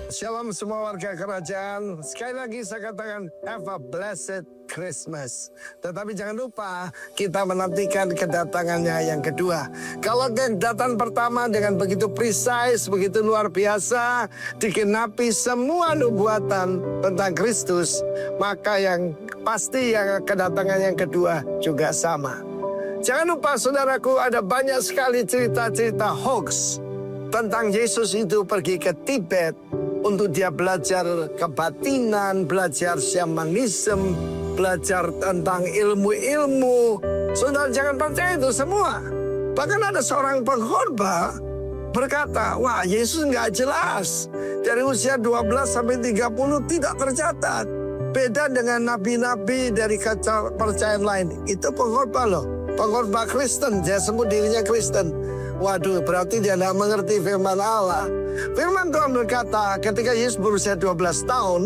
Shalom semua warga kerajaan. Sekali lagi saya katakan have a blessed Christmas. Tetapi jangan lupa kita menantikan kedatangannya yang kedua. Kalau kedatangan pertama dengan begitu precise, begitu luar biasa, digenapi semua nubuatan tentang Kristus, maka yang pasti yang kedatangan yang kedua juga sama. Jangan lupa saudaraku, ada banyak sekali cerita-cerita hoax tentang Yesus itu pergi ke Tibet untuk dia belajar kebatinan, belajar shamanism, belajar tentang ilmu-ilmu. Saudara jangan percaya itu semua. Bahkan ada seorang pengkhotbah berkata, wah Yesus nggak jelas. Dari usia 12 sampai 30 tidak tercatat. Beda dengan nabi-nabi dari kepercayaan lain. Itu pengkhotbah loh. Pengkhotbah Kristen, dia sebut dirinya Kristen. Waduh, berarti dia tidak mengerti firman Allah. Firman Tuhan berkata, ketika Yesus berusia 12 tahun,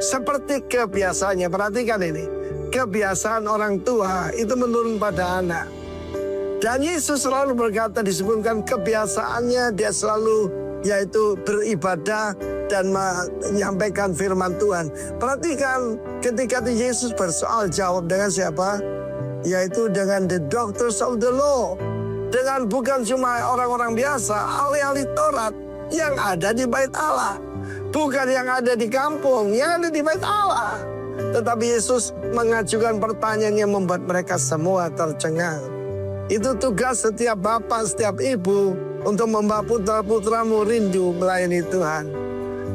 seperti kebiasaannya, perhatikan ini, kebiasaan orang tua itu menurun pada anak. Dan Yesus selalu berkata, disebutkan kebiasaannya, dia selalu yaitu beribadah dan menyampaikan firman Tuhan. Perhatikan, ketika Yesus bersoal jawab dengan siapa? Yaitu dengan the doctors of the law. Dengan bukan cuma orang-orang biasa, ahli-ahli Taurat yang ada di bait Allah. Bukan yang ada di kampung, yang ada di bait Allah. Tetapi Yesus mengajukan pertanyaan yang membuat mereka semua tercengang. Itu tugas setiap bapak, setiap ibu untuk membawa putra-putramu rindu melayani Tuhan.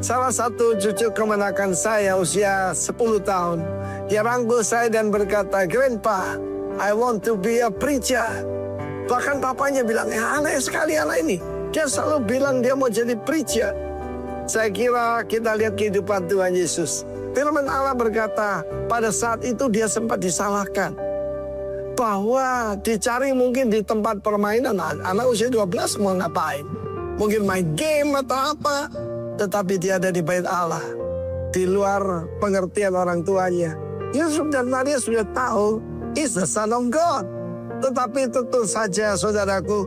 Salah satu cucu kemenakan saya usia 10 tahun. Dia rangkul saya dan berkata, Grandpa, I want to be a preacher. Bahkan papanya bilang, aneh sekali anak ini. Dia selalu bilang dia mau jadi preacher. Saya kira kita lihat kehidupan Tuhan Yesus. Firman Allah berkata, pada saat itu dia sempat disalahkan. Bahwa dicari mungkin di tempat permainan. Anak usia 12 mau ngapain? Mungkin main game atau apa. Tetapi dia ada di bait Allah. Di luar pengertian orang tuanya. Yusuf dan Maria sudah tahu, is the son of God. Tetapi tentu saja saudaraku,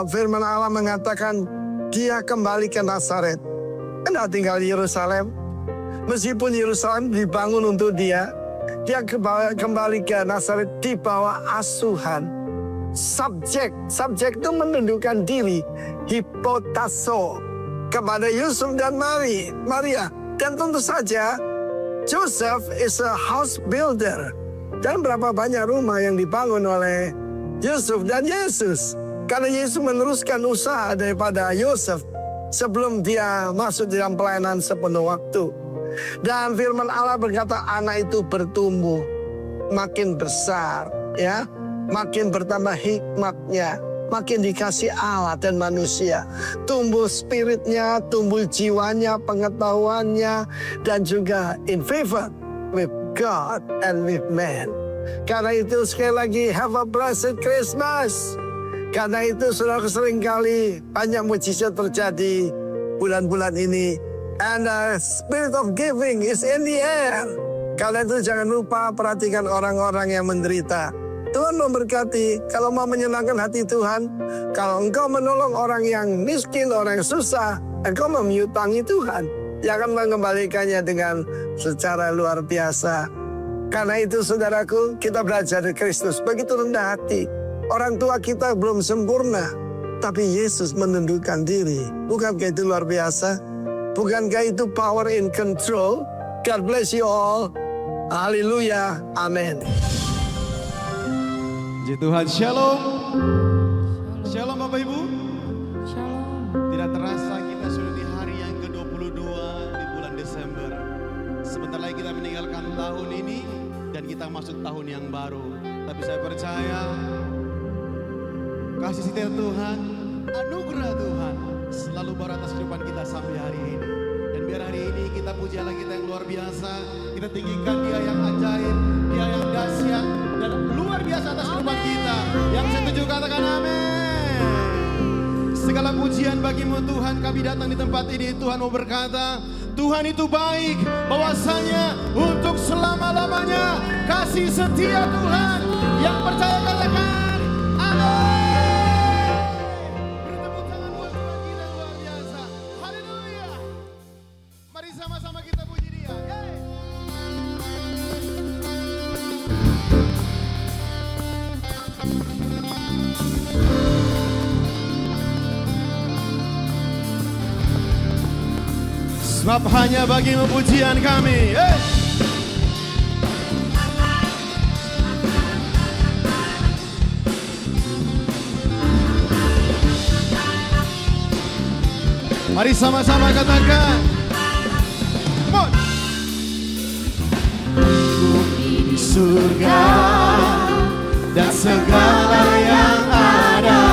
firman Allah mengatakan dia kembali ke Nazaret. Tidak tinggal di Yerusalem. Meskipun Yerusalem dibangun untuk dia kembali ke Nazaret di bawah asuhan. Subjek itu menundukkan diri, hipotaso, kepada Yusuf dan Maria. Dan tentu saja Joseph is a house builder. Dan berapa banyak rumah yang dibangun oleh Yusuf dan Yesus. Karena Yesus meneruskan usaha daripada Yusuf sebelum dia masuk dalam pelayanan sepenuh waktu. Dan firman Allah berkata anak itu bertumbuh makin besar, ya, makin bertambah hikmatnya, makin dikasih Allah dan manusia. Tumbuh spiritnya, tumbuh jiwanya, pengetahuannya, dan juga in favor with God and with man. Karena itu sekali lagi have a blessed Christmas. Karena itu saudara seringkali banyak mujizat terjadi bulan-bulan ini. And the spirit of giving is in the air. Karena itu jangan lupa perhatikan orang-orang yang menderita. Tuhan memberkati kalau mau menyenangkan hati Tuhan. Kalau engkau menolong orang yang miskin, orang yang susah, engkau memiutangi Tuhan. Dia akan mengembalikannya dengan secara luar biasa. Karena itu saudaraku, kita belajar dari Kristus begitu rendah hati. Orang tua kita belum sempurna, tapi Yesus menundukkan diri. Bukankah itu luar biasa? Bukankah itu power in control? God bless you all. Haleluya. Amin. Puji Tuhan, shalom. Shalom Bapak Ibu. Shalom. Tidak terasa kita sudah di hari yang ke-22 di bulan Desember. Sebentar lagi kita meninggalkan tahun ini dan kita masuk tahun yang baru. Tapi saya percaya kasih setia Tuhan, anugerah Tuhan selalu beratas kehidupan kita sampai hari ini. Dan biar hari ini kita puji Allah kita yang luar biasa. Kita tinggikan Dia yang ajaib, Dia yang dahsyat dan luar biasa atas kehidupan kita. Yang setuju katakan amin. Segala pujian bagimu Tuhan, kami datang di tempat ini. Tuhan mau berkata, Tuhan itu baik, bahwasanya untuk selama-lamanya kasih setia Tuhan. Yang percaya katakan amin. Bertepuk tangan buat Tuhan kita luar biasa. Haleluya. Sebab hanya bagimu pujian kami. Mari sama-sama katakan. Come on. Bumi di surga dan segala yang ada,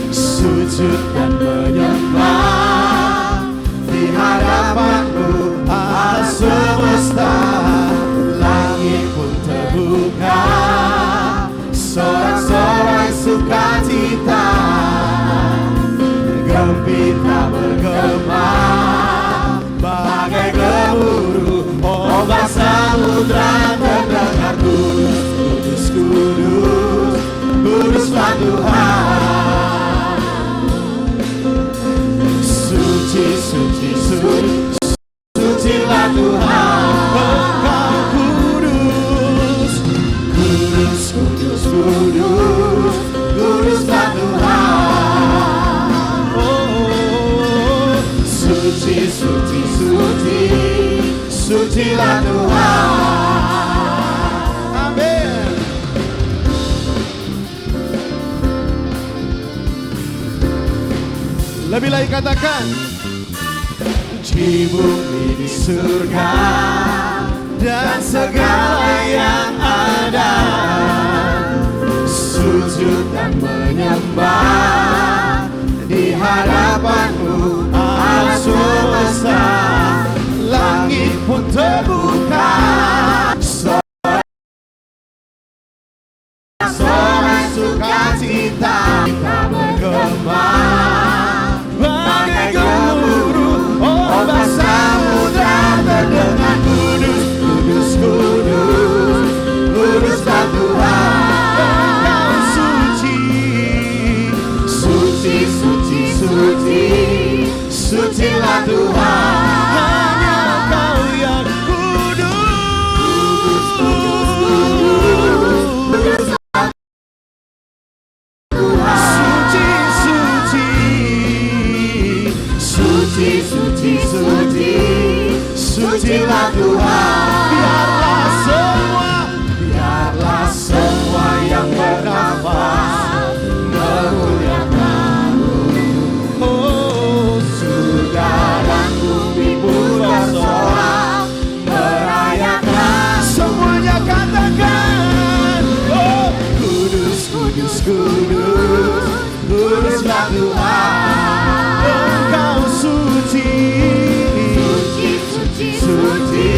sujud dan menyembah di hadapanmu, Allah semesta. Langit pun terbuka, sorak-sorai sukacita, gembira bergema bagai gemuruh ombak samudra terdengar. Kudus, kudus, kudus, kuduslah Tuhan. Suci, suci, suci, sucilah Tuhan. Engkau kudus, kudus, kudus, kudus, kuduslah Tuhan. Suci, suci, suci, sucilah Tuhan. Amin. Lebih lagi katakan. Di bumi di surga dan segala yang ada, sujud dan menyembah di hadapanmu, Allah semesta. Langit pun terbuka, sorak sukacita, kita bergema bagai gemuruh ombak samudra terdengar. Kudus, kudus, kudus, kuduslah Tuhan. Engkau suci, suci, suci, suci, sucilah Tuhan. Sucilah Tuhan. Biarlah semua yang bernafas memuliakan-Mu. Oh, surga dan bumi pun bersorak merayakan. Semuanya katakan. Oh, kudus, kudus, kudus, kuduslah Tuhan. Engkau suci, suci,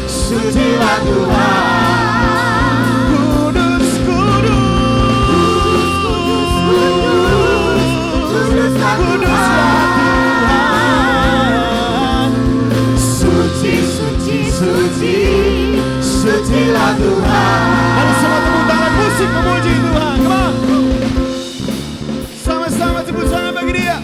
sucilah Tuhan. Kudus, kudus, kudus, kudus, kuduslah Tuhan. Suci, suci, suci, sucilah Tuhan. Mari semua tepuk tangan musik memuji Tuhan. Come on. Sama-sama tepuk tangan bagi Dia.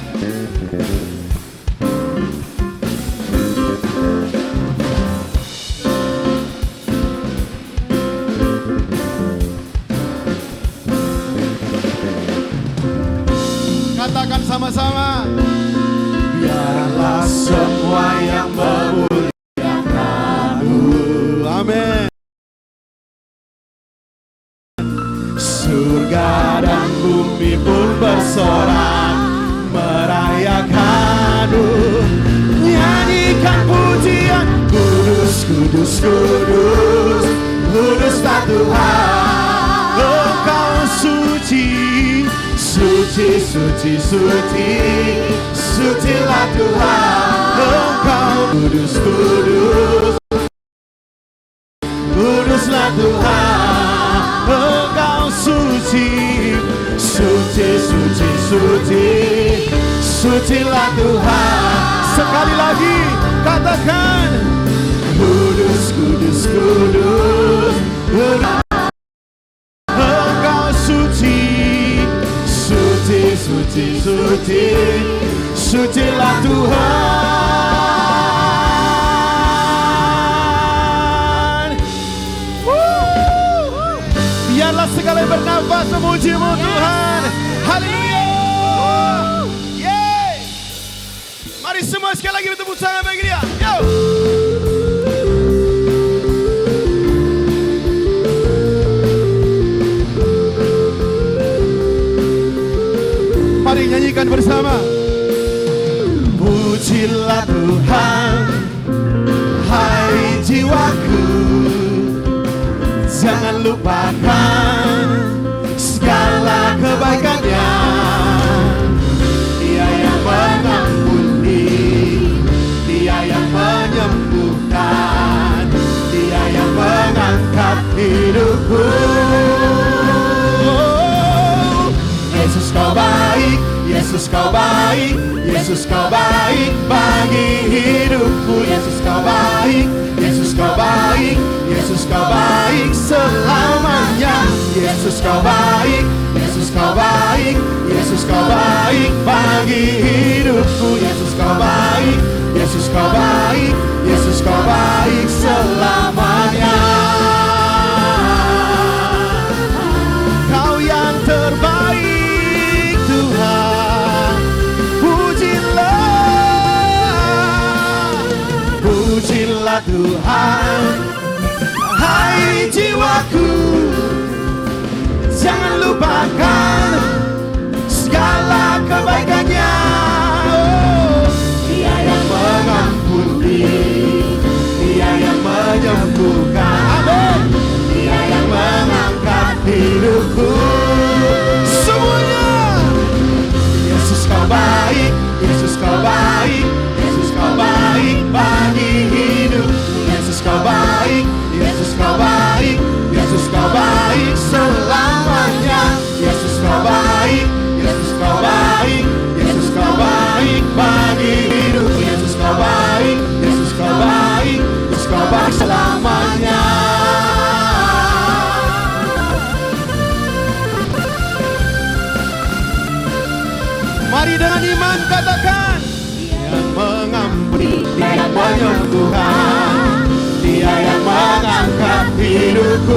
Katakan sama-sama. Biarlah semua yang memuliakan-Mu. Amin. Surga dan bumi pun bersorak merayakan-Mu. Nyanyikan pujian. Kudus, kudus, kudus, kuduslah Tuhan. Engkau suci, suci, suci, suci, sucilah Tuhan. Engkau kudus, kudus, kuduslah Tuhan. Engkau suci, suci, suci, suci, sucilah Tuhan. Sekali lagi katakan. Kudus, kudus, kudus, kudus. Engkau suci, suci, suci, suci, sucilah Tuhan. Biarlah segala yang bernafas memuji-Mu Tuhan. Haleluya. Yeay. Mari semua sekali lagi bertepuk Mari nyanyikan bersama. Pujilah Tuhan, hai jiwaku, jangan lupakan segala kebaikannya. Dia yang mengampuni, Dia yang menyembuhkan, Dia yang mengangkat hidupku. Yesus kau baik, Yesus kau baik, Yesus kau baik bagi hidupku. Yesus kau baik, Yesus kau baik, Yesus kau baik selamanya. Yesus kau baik, Yesus kau baik, Yesus kau baik bagi hidupku. Yesus kau baik, Yesus kau baik, Yesus kau baik selamanya. Kau yang terbaik Tuhan, pujilah Tuhan, hai jiwaku, jangan lupakan segala kebaikannya. Dia yang mengampuni, Dia yang menyembuhkan, amin. Dia yang mengangkat hidupku. Semuanya. Yesus kau baik, Yesus kau baik, Yesus kau baik bagi hidup. Yesus kau baik, Yesus kau baik, Yesus kau baik selamanya. Yesus kau baik, Yesus kau baik, Yesus kau baik bagi hidup. Yesus kau baik, Yesus kau baik, Yesus kau baik selamanya. Mari dengan iman katakan, Dia yang mengampuni, Dia yang menyembuhkan, Dia yang mengangkat hidupku.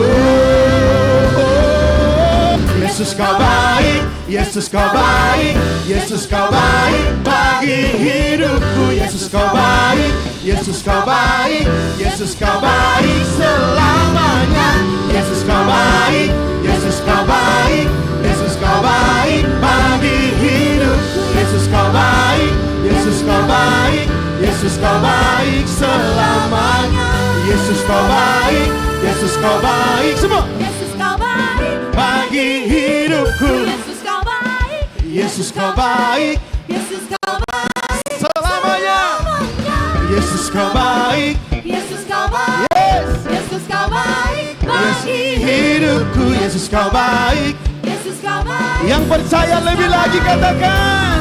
Yesus kau baik, Yesus kau baik, Yesus kau baik bagi hidupku. Yesus kau baik, Yesus kau baik, Yesus kau baik selamanya. Yesus kau baik, Yesus kau baik, Yesus kau baik bagi hidupku. Yesus kau baik, Yesus kau baik, Yesus kau baik selamanya. Yesus kau baik, Yesus kau baik, semua. Yesus kau baik Bagi hidupku. Yesus kau baik Yesus kau baik Yesus kau baik selamanya. Yesus kau baik, Yesus kau baik yes. Yesus kau baik Bagi hidupku. Yesus kau baik. Yesus kau baik. Yang percaya lebih lagi katakan,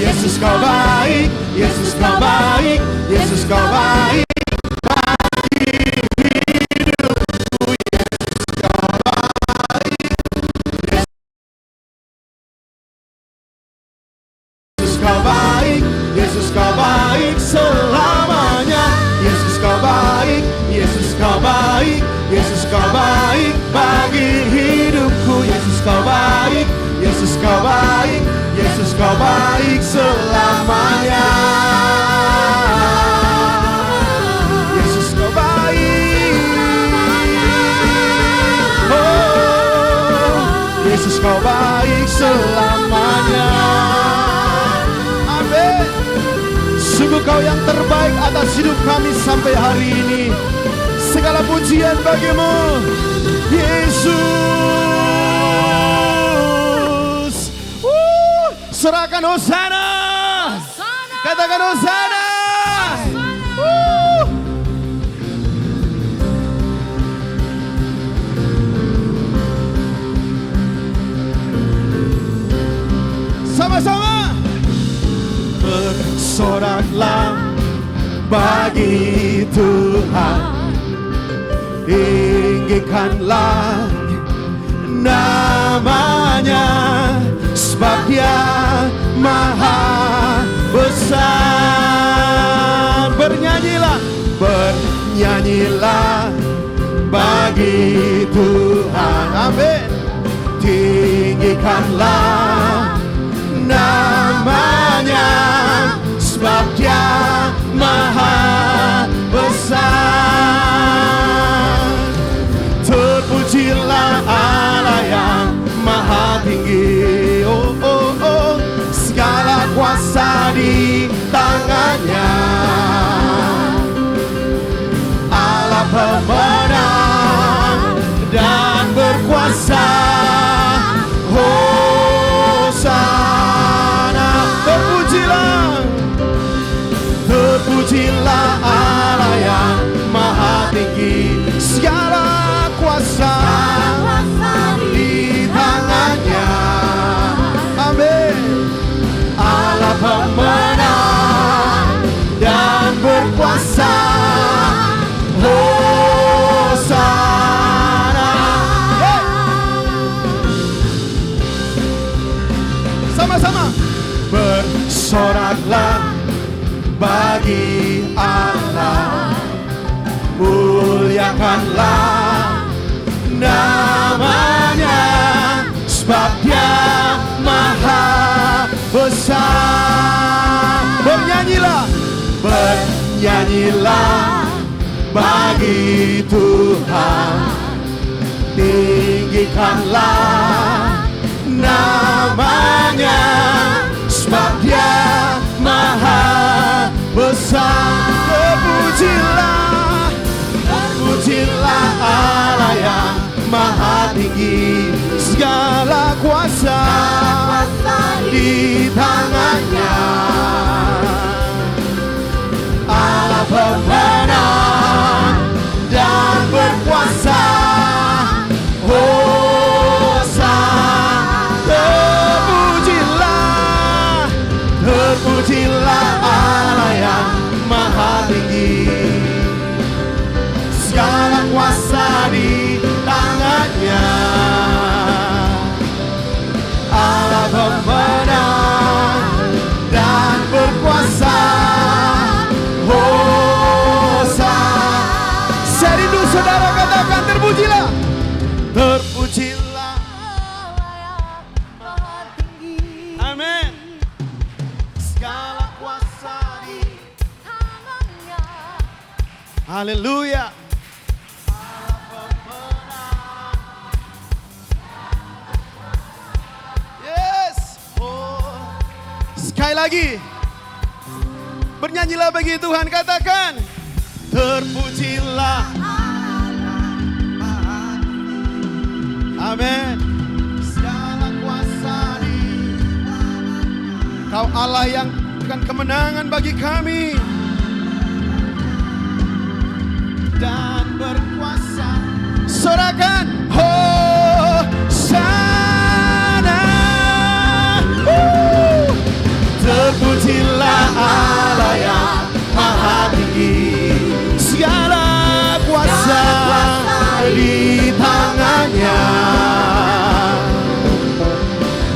Yesus kau baik, Yesus kau baik, Yesus kau baik. Yesus kau baik selamanya. Yesus kau baik, Yesus kau baik, Yesus kau baik bagi hidupku. Yesus kau baik, Yesus kau baik, Yesus kau baik selamanya. Yesus kau baik, oh, Yesus kau baik selamanya. Sungguh kau yang terbaik atas hidup kami sampai hari ini. Segala pujian bagimu, Yesus. Serahkan hosana. Katakan hosana. Sama-sama. Bersoraklah bagi Tuhan, tinggikanlah namanya, sebab Dia maha besar. Bernyanyilah, bernyanyilah bagi Tuhan, amin. Tinggikanlah namanya, sebab Dia maha besar. Terpujilah Allah yang maha tinggi, oh, oh, oh. Sama-sama. Bersoraklah bagi Allah, muliakanlah namanya, sebab Dia maha besar. Bernyanyilah, bernyanyilah bagi Tuhan, tinggikanlah namanya, sebab Dia maha besar. Terpujilah, terpujilah Allah yang maha tinggi, segala kuasa di tangannya. Allah pemenang dan berkuasa. Terpujilah Allah yang maha tinggi, segala kuasa di tangannya. Allah pemenang dan berkuasa. Hosana. Saya rindu saudara katakan terpujilah. Terpujilah. Amin. Segala kuasa di tangannya. Haleluya. Yes. Oh. Sekali lagi. Bernyanyilah bagi Tuhan, katakan. Terpujilah. Amin. Segala kuasa di Kau Allah yang berikan kemenangan bagi kami dan berkuasa. Sorakan Hosana. Terpujilah Allah yang maha tinggi, segala kuasa di tangannya.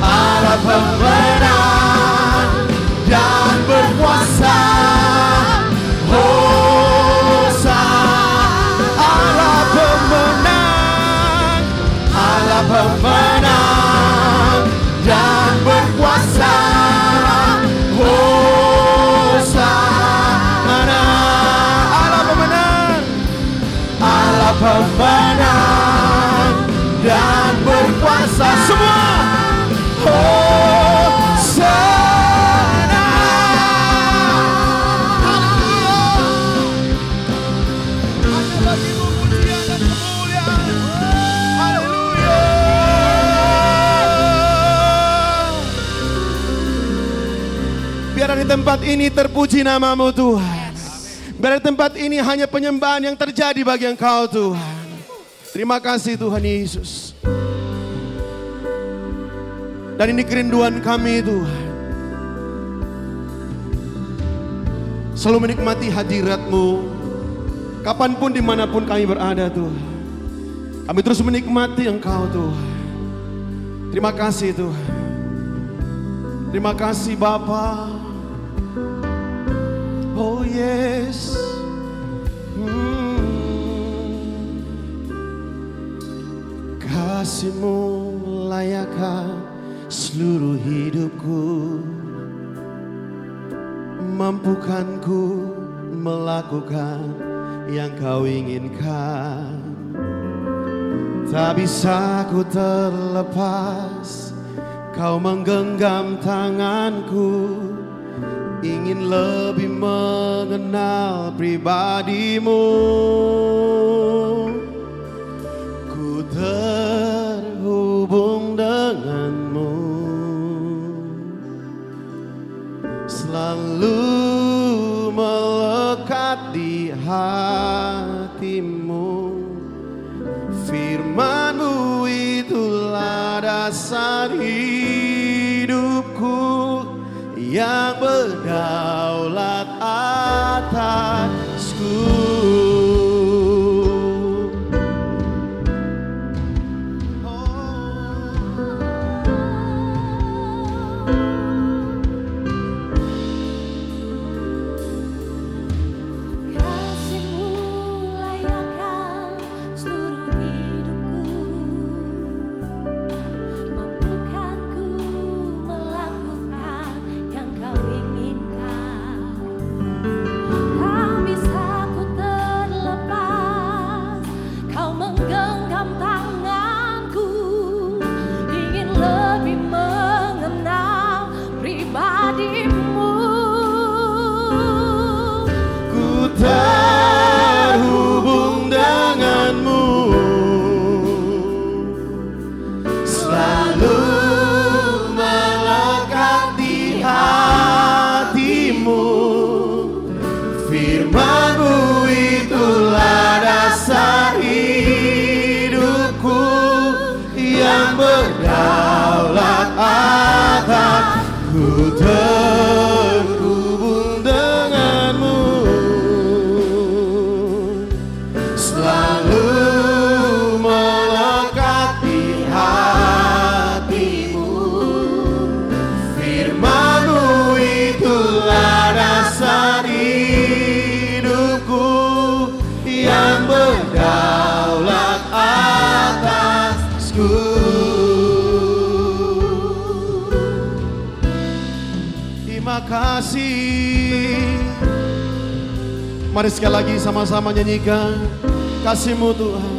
Allah pemenang dan berkuasa. Hosana. Allah pemenang, Allah pemenang dan berkuasa. Hosana. Allah pemenang, Allah pemenang dan berkuasa. Semua Hosana. Hanya bagimu pujian dan kemuliaan. Haleluya. Biar di tempat ini terpuji namamu Tuhan. Biar di tempat ini hanya penyembahan yang terjadi bagi Engkau Tuhan. Terima kasih Tuhan Yesus. Dan ini kerinduan kami Tuhan. Selalu menikmati hadirat-Mu. Kapanpun dimanapun kami berada Tuhan. Kami terus menikmati Engkau Tuhan. Terima kasih Tuhan. Terima kasih Bapa. Oh yes. Kasih-Mu layakkan seluruh hidupku, mampukanku melakukan yang Kau inginkan. Tak bisa ku terlepas, Kau menggenggam tanganku, ingin lebih mengenal pribadi-Mu. Ku terhubung denganmu, selalu melekat di hatimu. Firman-Mu itulah dasar hidupku, yang berdaulat atasku. terima kasih. Mari sekali lagi sama-sama nyanyikan kasih-Mu Tuhan.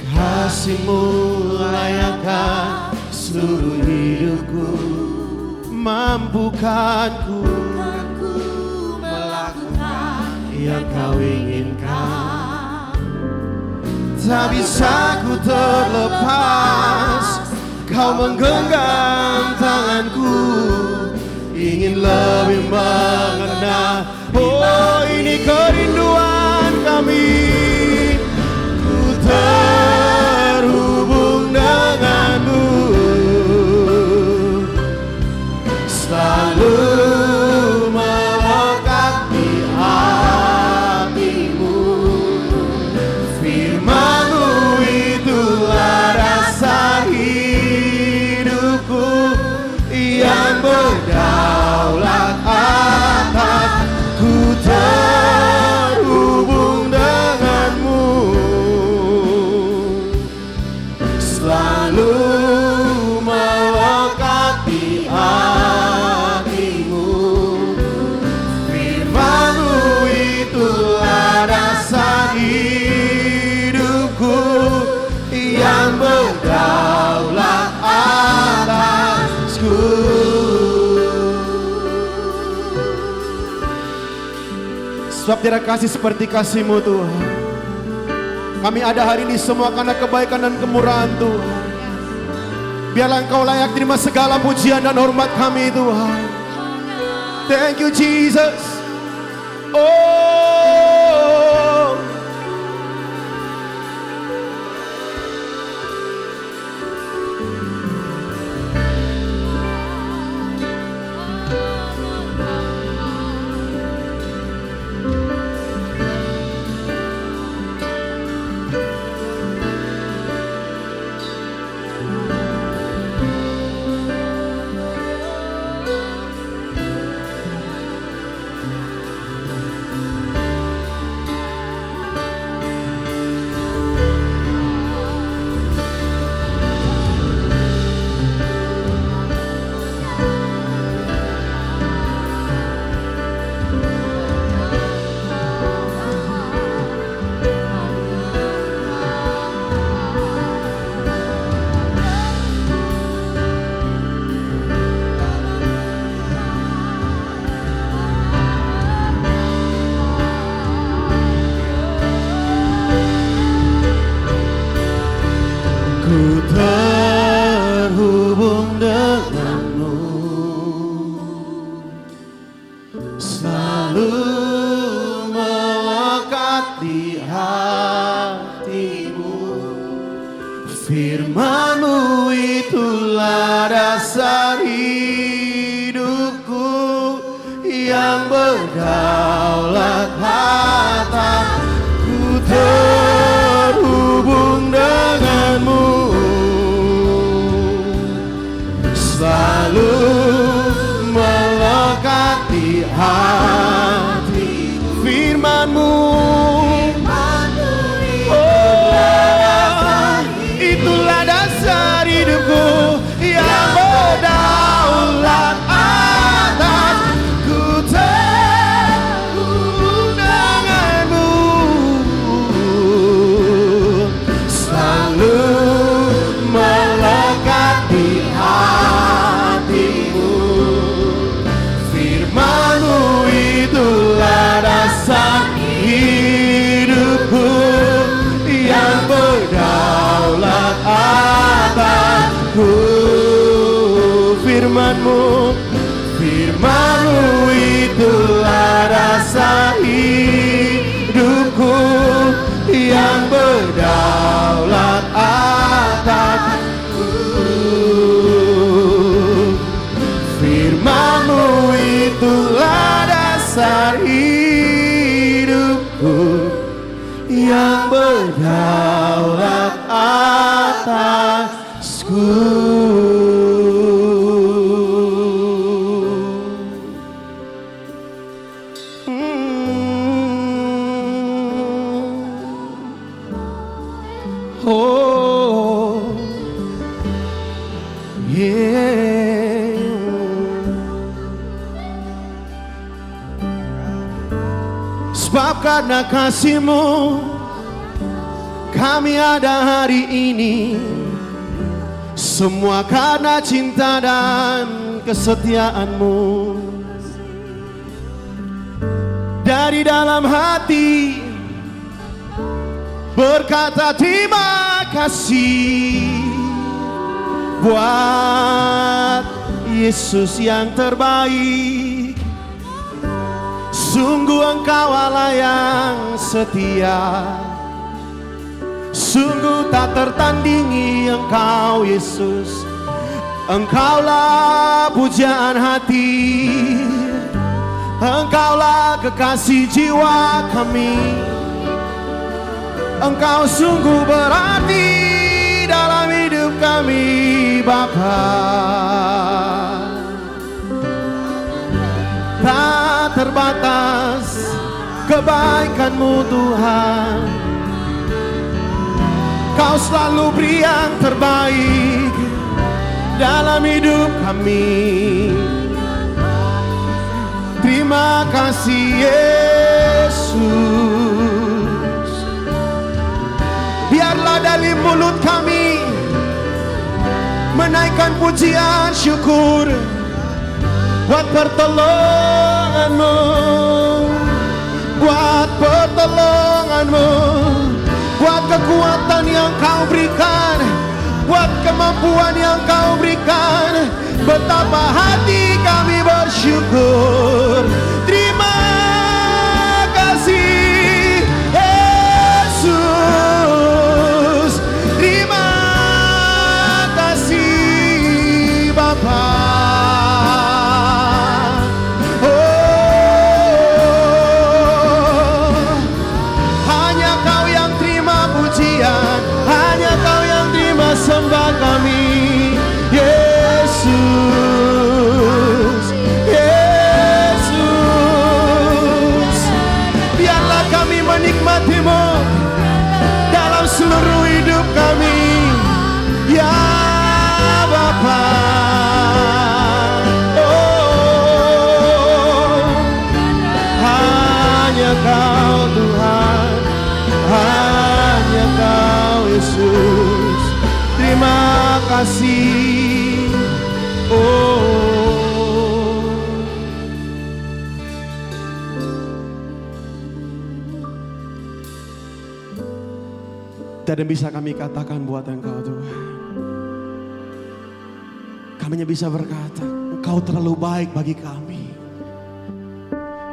Kasih-Mu layakkan seluruh hidupku, mampukanku melakukan yang Kau inginkan. Tak bisa ku terlepas, Kau menggenggam tanganku, ingin lebih mengenal. Oh, ini kerinduan kami. Ku terhubung denganmu, selalu melekat di hatimu. Firman-Mu itulah dasar hidupku, yang berdaulat atas. Ku terhubung denganmu, selalu melekat di hatimu. Firman-Mu itulah dasar hidupku, yang berdaulat atasku. Sebab tiada kasih seperti kasih-Mu Tuhan. Kami ada hari ini semua karena kebaikan dan kemurahan Tuhan. Biarlah Engkau layak terima segala pujian dan hormat kami Tuhan. Thank you Jesus. Oh, ku terhubung denganmu, selalu melekat di hatimu. Firman-Mu itulah dasar hidupku, yang berdaulat atas. Ku terhubung denganmu, selalu melekat di hati. Firman-Mu, oh, itulah dasar hidupku, yang berdaulat atas. Ku terhubung denganmu, selalu melekat di hatimu. Firman-Mu itulah dasar hidupku, yang berdaulat atasku. Firman-Mu, Firman-Mu itulah dasar hidupku, yang berdaulat atasku. Firman-Mu itulah dasar hidupku, yang berdaulat atasku. Oh, yeah. Sebab karena kasih-Mu kami ada hari ini. Semua karena cinta dan kesetiaan-Mu. Dari dalam hati berkata terima kasih buat Yesus yang terbaik. Sungguh Engkau Allah yang setia, sungguh tak tertandingi Engkau Yesus. Engkaulah pujaan hati, Engkaulah kekasih jiwa kami. Engkau sungguh berarti dalam hidup kami Bapa. Tak terbatas kebaikan-Mu Tuhan. Kau selalu beri yang terbaik dalam hidup kami. Terima kasih Yesus. Biarlah dari mulut kami menaikkan pujian syukur buat pertolongan-Mu, buat pertolongan-Mu, buat kekuatan yang Kau berikan, buat kemampuan yang Kau berikan. Betapa hati kami bersyukur. Terima kasih Yesus. Terima kasih Bapa. Hanya Kau yang terima pujian, hanya Kau yang terima sembah kami. Yesus, Yesus, biarlah kami menikmati-Mu dalam seluruh hidup kami, ya Bapa. Oh, hanya Kau Tuhan, hanya Kau Yesus. Terima kasih. Tidak bisa kami katakan buat Engkau Tuhan. Kami hanya bisa berkata, Engkau terlalu baik bagi kami.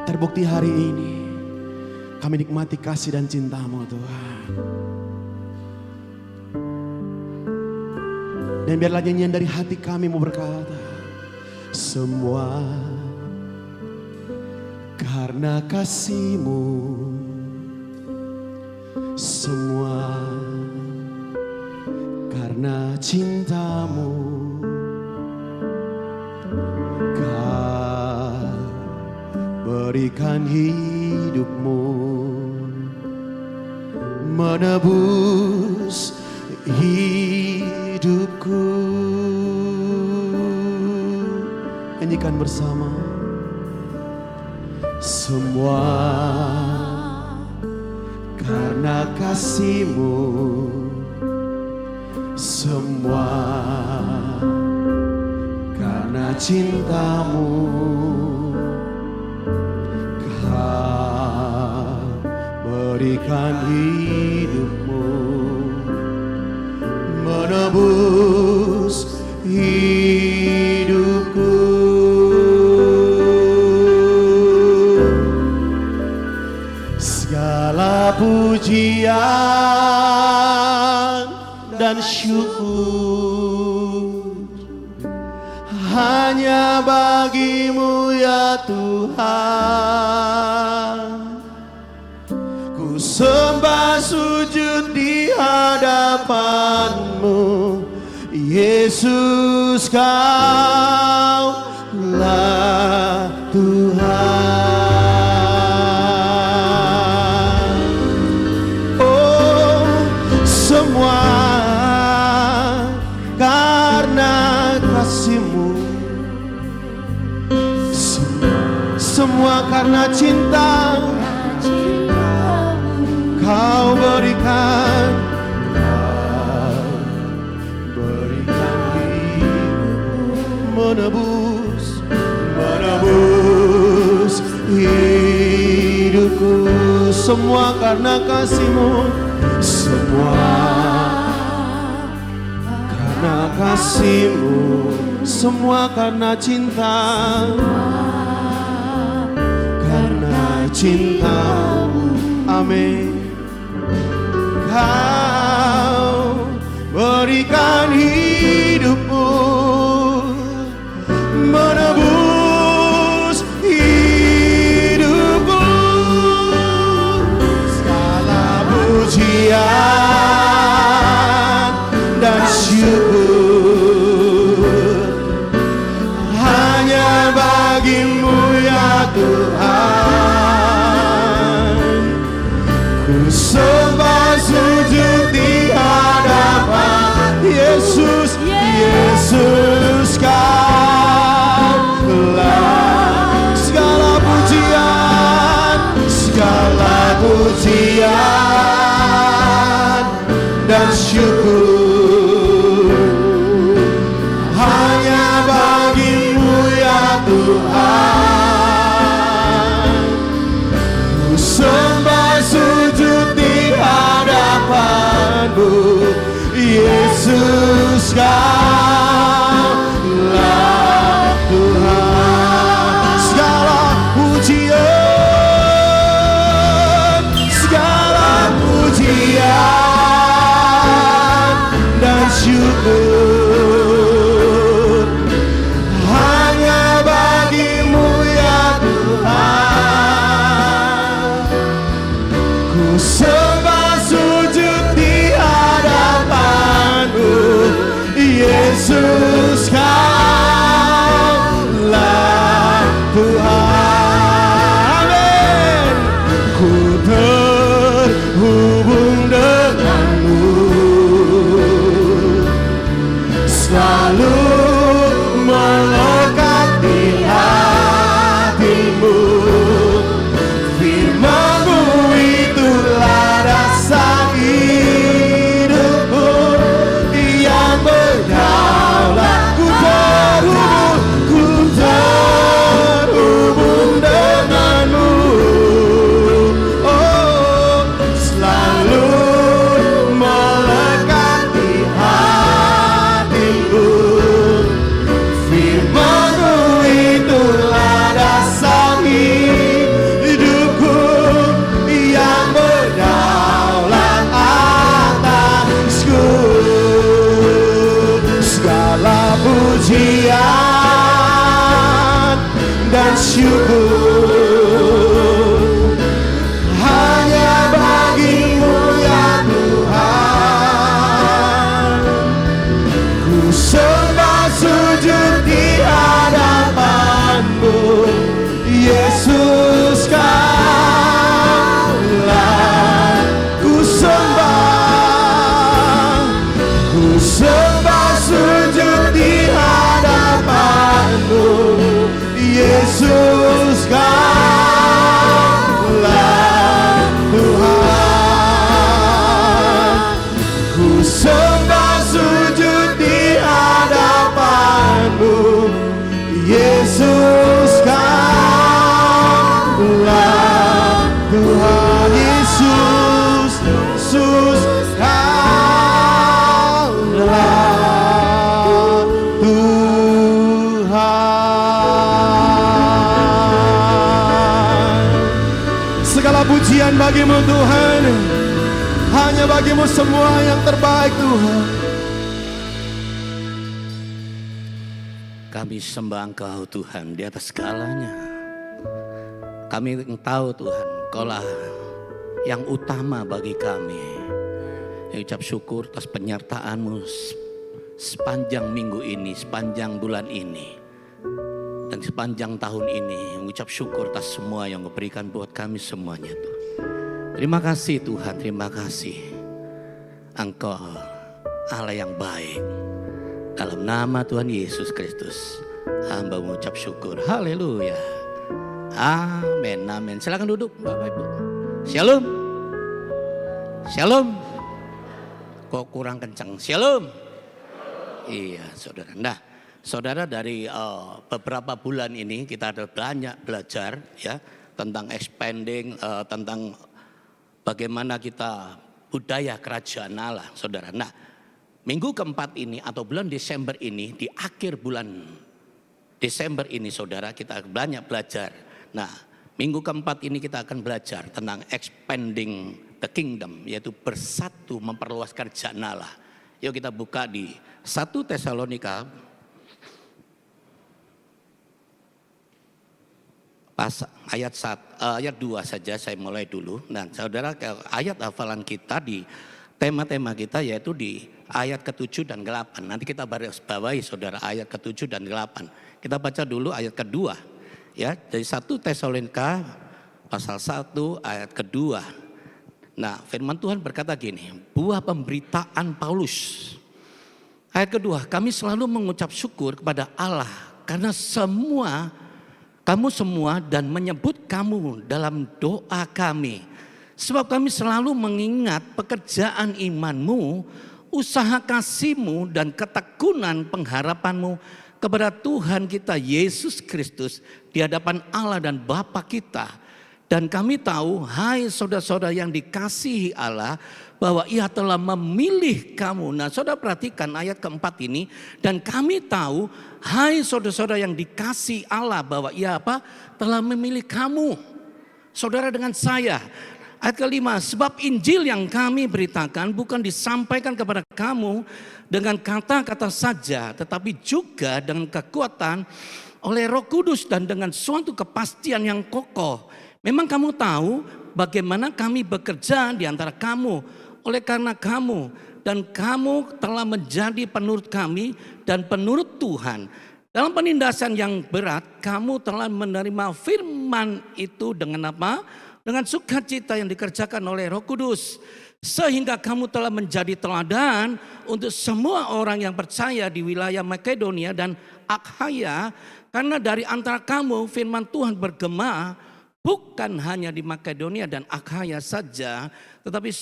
Terbukti hari ini kami nikmati kasih dan cinta-Mu Tuhan. Dan biarlah nyanyian dari hati kami mau berkata, semua karena kasih-Mu, semua karena cinta-Mu. Kau berikan hidup-Mu menebus hidupku. Nyanyikan bersama. Semua karena kasih-Mu, semua karena cinta-Mu. Kau berikan hidup-Mu menebus hidupku. Segala pujian dan syukur hanya bagi-Mu ya Tuhan. Ku sembah sujud di hadapan-Mu, Yesus, Kau-lah Tuhan. Oh, semua karena kasih-Mu, semua karena cinta. Kau berikan menebus hidupku. Semua karena kasih-Mu, semua karena kasih-Mu, semua karena cinta, karena cinta-Mu. Amin. Kau berikan hidupmu, menebus hidupku. Segala pujian dan syukur hanya bagi-Mu ya Tuhan. Ku sembah sujud di hadapan Yesus, Yesus Kaulah segala pujian dan syukur hanya bagi-Mu ya Tuhan. Ku sembah sujud di hadapan-Mu, Yesus Kaulah Tuhan. Segala pujian dan syukur hanya bagi-Mu ya Tuhan. Ku sembah sujud di hadapan-Mu, Yesus Kaulah Tuhan. Amin. Ku terhubung dengan-Mu, selalu melekat di hati-Mu. Firman-Mu itulah dasar hidupku yang berdaulat. Ku terhubung dengan-Mu, oh, selalu melekat di hatiku. Firman-Mu itulah dasar hidupku yang berdaulat atasku. Segala pujian dan syukur hanya bagi-Mu ya Tuhan. Ku sembah sujud di hadapan-Mu, Yesus Kaulah. Ku sembah sujud di hadapan-Mu, Yesus Kaulah Tuhan. Ku sembah sujud di hadapan-Mu, Yesus Kaulah Tuhan. Yesus, Yesus Kaulah Tuhan. Segala pujian bagi-Mu Tuhan, hanya bagi-Mu semua yang terbaik Tuhan. Kami sembah Engkau Tuhan di atas segalanya. Kami tahu Tuhan, Engkaulah yang utama bagi kami. Ucap syukur atas penyertaan-Mu sepanjang minggu ini, sepanjang bulan ini, dan sepanjang tahun ini. Mengucap syukur atas semua yang Kau berikan buat kami semuanya Tuhan. Terima kasih Tuhan, terima kasih. Engkau Allah yang baik. Dalam nama Tuhan Yesus Kristus, hamba mengucap syukur. Haleluya. Amin, amin. Silakan duduk Bapak Ibu. Shalom. Shalom. Kok kurang kencang? Shalom. Iya, saudara. Nah, saudara, dari beberapa bulan ini kita ada banyak belajar ya tentang expanding, tentang bagaimana kita budaya kerajaan Allah, saudara. Nah, minggu keempat ini atau bulan Desember ini, di akhir bulan Desember ini, saudara, kita banyak belajar. Nah, minggu keempat ini kita akan belajar tentang expanding the kingdom, yaitu bersatu memperluas kerajaan Allah. Yuk kita buka di 1 Tesalonika ayat 2 saja, saya mulai dulu. Nah, saudara, ayat hafalan kita di tema-tema kita yaitu di ayat ke-7 dan ke-8. Nanti kita bawahi, saudara, ayat ke-7 dan ke-8. Kita baca dulu ayat kedua. Ya, dari 1 Tesalonika pasal 1 ayat kedua. Nah, firman Tuhan berkata gini, buah pemberitaan Paulus. Ayat kedua, kami selalu mengucap syukur kepada Allah karena kamu semua dan menyebut kamu dalam doa kami. Sebab kami selalu mengingat pekerjaan imanmu, usaha kasihmu dan ketekunan pengharapanmu kepada Tuhan kita Yesus Kristus di hadapan Allah dan Bapa kita. Dan kami tahu, hai saudara-saudara yang dikasihi Allah, bahwa Ia telah memilih kamu. Nah, saudara perhatikan ayat keempat ini. Dan kami tahu, hai saudara-saudara yang dikasihi Allah, bahwa Ia telah memilih kamu. Saudara dengan saya. Ayat kelima, sebab Injil yang kami beritakan bukan disampaikan kepada kamu dengan kata-kata saja, tetapi juga dengan kekuatan oleh Roh Kudus dan dengan suatu kepastian yang kokoh. Memang kamu tahu bagaimana kami bekerja di antara kamu oleh karena kamu, dan kamu telah menjadi penurut kami dan penurut Tuhan. Dalam penindasan yang berat, kamu telah menerima firman itu dengan apa? Dengan sukacita yang dikerjakan oleh Roh Kudus. Sehingga kamu telah menjadi teladan untuk semua orang yang percaya di wilayah Makedonia dan Akhaya. Karena dari antara kamu firman Tuhan bergema, bukan hanya di Makedonia dan Akhaya saja, tetapi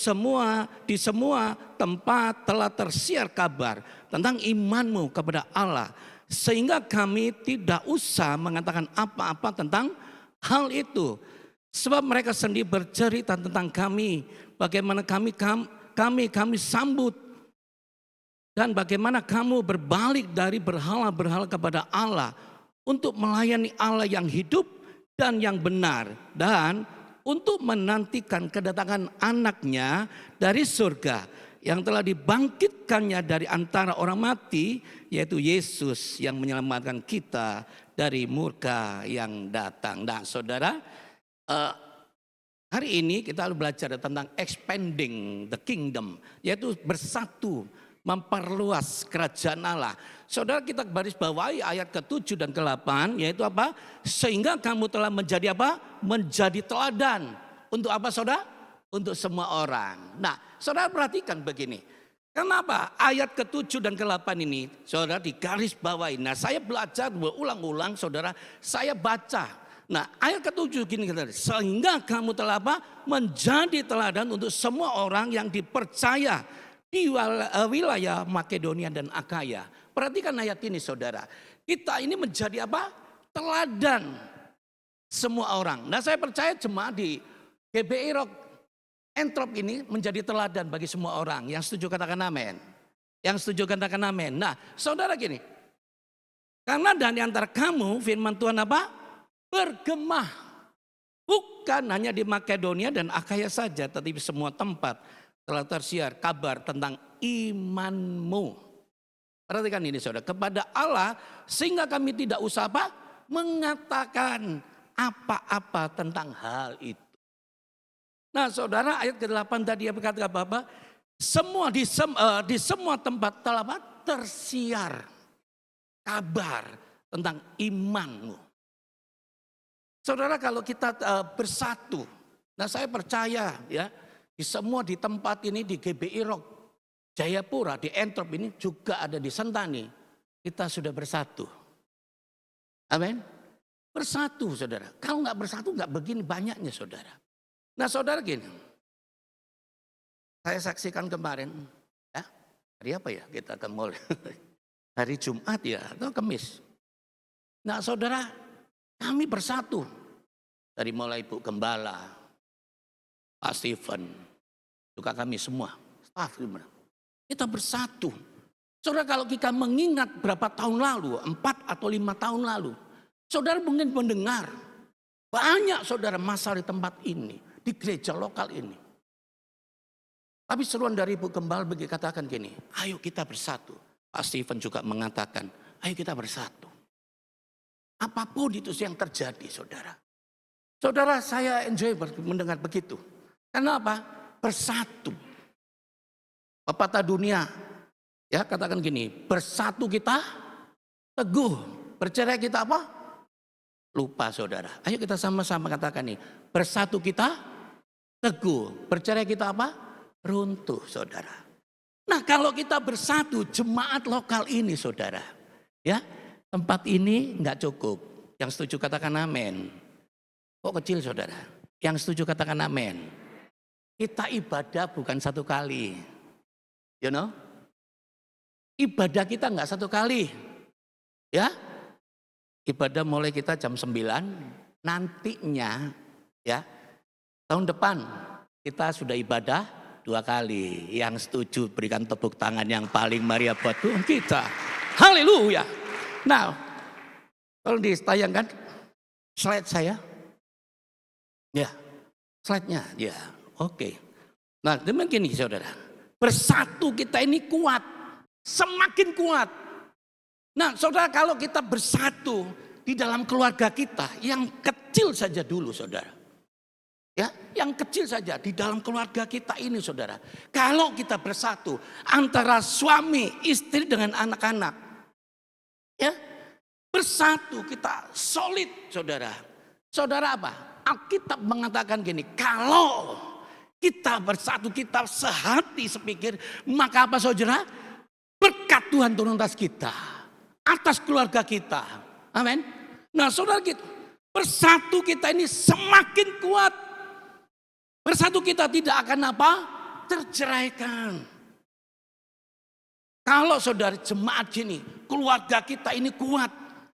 di semua tempat telah tersiar kabar tentang imanmu kepada Allah. Sehingga kami tidak usah mengatakan apa-apa tentang hal itu. Sebab mereka sendiri bercerita tentang kami, bagaimana kami sambut, dan bagaimana kamu berbalik dari berhala-berhala kepada Allah untuk melayani Allah yang hidup dan yang benar, dan untuk menantikan kedatangan anaknya dari surga yang telah dibangkitkannya dari antara orang mati, yaitu Yesus yang menyelamatkan kita dari murka yang datang. Nah, saudara, hari ini kita belajar tentang expanding the kingdom, yaitu bersatu memperluas kerajaan Allah. Saudara, kita garis bawahi ayat ke-7 dan ke-8, yaitu apa? Sehingga kamu telah menjadi apa? Menjadi teladan. Untuk apa, saudara? Untuk semua orang. Nah, saudara perhatikan begini. Kenapa ayat ke-7 dan ke-8 ini, saudara, digaris bawahi? Nah, saya belajar berulang-ulang, saudara, saya baca. Nah, ayat ke-7 gini, sehingga kamu telah apa? Menjadi teladan untuk semua orang yang dipercaya di wilayah Makedonia dan Akhaya. Perhatikan ayat ini, saudara. Kita ini menjadi apa? Teladan semua orang. Nah, saya percaya jemaat di GBI Rock Entrop ini menjadi teladan bagi semua orang. Yang setuju katakan amin. Yang setuju katakan amin. Nah, saudara gini. Karena dari antara kamu firman Tuhan apa? Bergema. Bukan hanya di Makedonia dan Akhaya saja, tetapi semua tempat telah tersiar kabar tentang imanmu. Perhatikan ini, saudara, kepada Allah, sehingga kami tidak usah apa? Mengatakan apa-apa tentang hal itu. Nah, saudara, ayat ke-8 tadi berkata apa? Semua di semua tempat telah tersiar kabar tentang imanmu. Saudara, kalau kita bersatu, nah saya percaya ya, di tempat ini, di GBI Rock Jayapura, di Entrop ini juga ada di Sentani, kita sudah bersatu. Amin. Bersatu, saudara. Kalau nggak bersatu nggak begini banyaknya, saudara. Nah, saudara gini, Saya saksikan kemarin, ya, hari apa ya kita ke mall? Hari Jumat ya atau Kamis. Nah saudara, kami bersatu. Dari mulai Ibu Gembala, Pak Stephen, juga kami semua, staf gimana. Kita bersatu. Saudara kalau kita mengingat berapa tahun lalu, 4 atau 5 tahun lalu. Saudara mungkin mendengar, banyak saudara masalah di tempat ini, di gereja lokal ini. Tapi seruan dari Ibu Gembala bagi katakan gini, ayo kita bersatu. Pak Stephen juga mengatakan, ayo kita bersatu. Apapun itu yang terjadi saudara. Saudara saya enjoy mendengar begitu. Karena apa? Bersatu. Pepatah dunia, ya katakan gini, bersatu kita teguh. Bercerai kita apa? Lupa saudara. Ayo kita sama-sama katakan nih, bersatu kita teguh. Bercerai kita apa? Runtuh saudara. Nah kalau kita bersatu jemaat lokal ini saudara, ya tempat ini nggak cukup. Yang setuju katakan amin. Kok kecil saudara? Yang setuju katakan amin. Kita ibadah bukan satu kali, you know? Ibadah kita nggak satu kali, ya. Ibadah mulai kita jam 9, nantinya, ya tahun depan kita sudah ibadah 2 kali. Yang setuju berikan tepuk tangan yang paling meriah buat Tuhan kita. Haleluya. Nah, kalau ditayangkan slide saya. Ya, slide-nya. Ya, oke. Nah, demikian saudara. Bersatu kita ini kuat. Semakin kuat. Nah, saudara kalau kita bersatu di dalam keluarga kita. Yang kecil saja dulu saudara. Ya, yang kecil saja di dalam keluarga kita ini saudara. Kalau kita bersatu antara suami, istri dengan anak-anak. Ya, bersatu kita solid saudara. Saudara apa? Alkitab mengatakan gini, kalau kita bersatu, kita sehati sepikir, maka apa saudara? Berkat Tuhan turun atas kita, atas keluarga kita. Amin. Nah saudara kita, bersatu kita ini semakin kuat. Bersatu kita tidak akan apa? Terceraikan. Kalau saudara jemaat sini, keluarga kita ini kuat.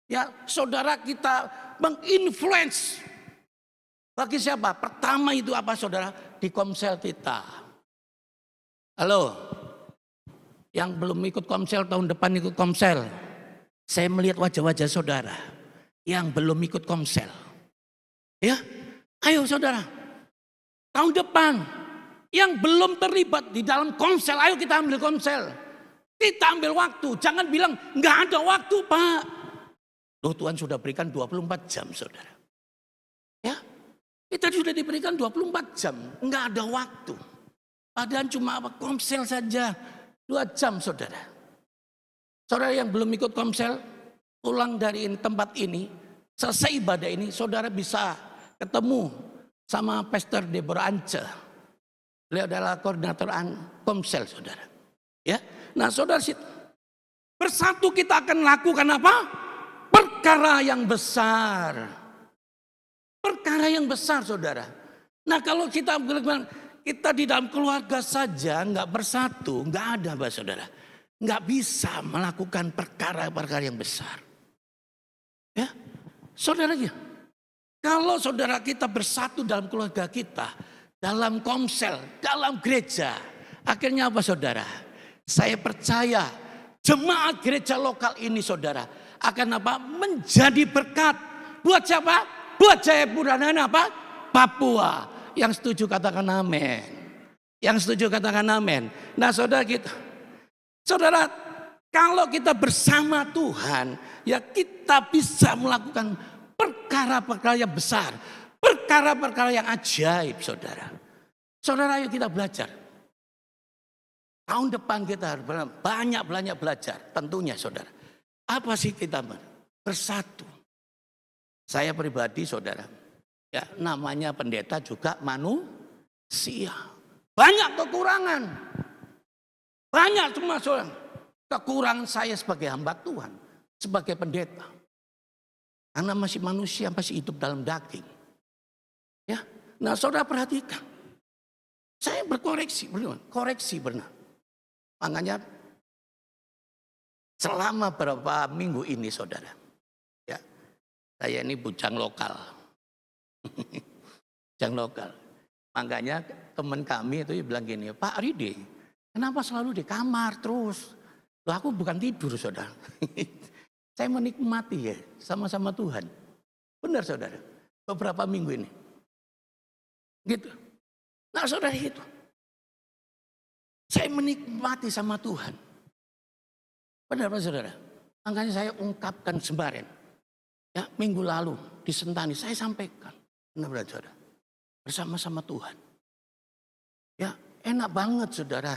Ya, saudara kita menginfluence. Bagi siapa? Pertama itu apa saudara? Di komsel kita. Halo. Yang belum ikut komsel tahun depan ikut komsel. Saya melihat wajah-wajah saudara yang belum ikut komsel. Ya, ayo saudara. Tahun depan yang belum terlibat di dalam komsel, ayo kita ambil komsel. Kita ambil waktu, jangan bilang nggak ada waktu Pak. Loh Tuhan sudah berikan 24 jam saudara. Ya, kita sudah diberikan 24 jam, nggak ada waktu. Padahal cuma apa? Komsel saja 2 jam saudara. Saudara yang belum ikut komsel, pulang dari tempat ini, selesai ibadah ini, saudara bisa ketemu sama Pastor Deborah Ance. Beliau adalah koordinator komsel saudara. Ya, nah saudara bersatu kita akan lakukan apa? Perkara yang besar. Perkara yang besar saudara. Nah kalau kita di dalam keluarga saja nggak bersatu, nggak ada saudara. Nggak bisa melakukan perkara-perkara yang besar. Ya, saudara ya. Kalau saudara kita bersatu dalam keluarga kita, dalam komsel, dalam gereja, akhirnya apa saudara? Saya percaya jemaat gereja lokal ini saudara akan apa? Menjadi berkat. Buat siapa? Buat Jayapura dan apa? Papua. Yang setuju katakan amin. Yang setuju katakan amin. Nah saudara kita, saudara kalau kita bersama Tuhan, ya kita bisa melakukan perkara-perkara yang besar, perkara-perkara yang ajaib saudara. Saudara ayo kita belajar. Tahun depan kita harus banyak belajar tentunya saudara. Apa sih kita bersatu? Saya pribadi saudara, ya namanya pendeta juga manusia. Banyak kekurangan. Banyak semua saudara. Kekurangan saya sebagai hamba Tuhan, sebagai pendeta. Karena masih manusia, masih hidup dalam daging. Ya, nah saudara perhatikan. Saya berkoreksi, benar. Koreksi benar. Makanya selama beberapa minggu ini saudara, ya, saya ini bujang lokal. Bujang lokal. Makanya teman kami itu bilang gini, Pak Ridi, kenapa selalu di kamar terus? Loh, aku bukan tidur saudara. Saya menikmati ya sama-sama Tuhan. Benar saudara, beberapa minggu ini. Gitu. Nah saudara itu. Saya menikmati sama Tuhan. Benar Pak saudara. Makanya saya ungkapkan kemarin. Ya, minggu lalu di Sentani saya sampaikan. Benar saudara. Bersama-sama Tuhan. Ya, enak banget saudara.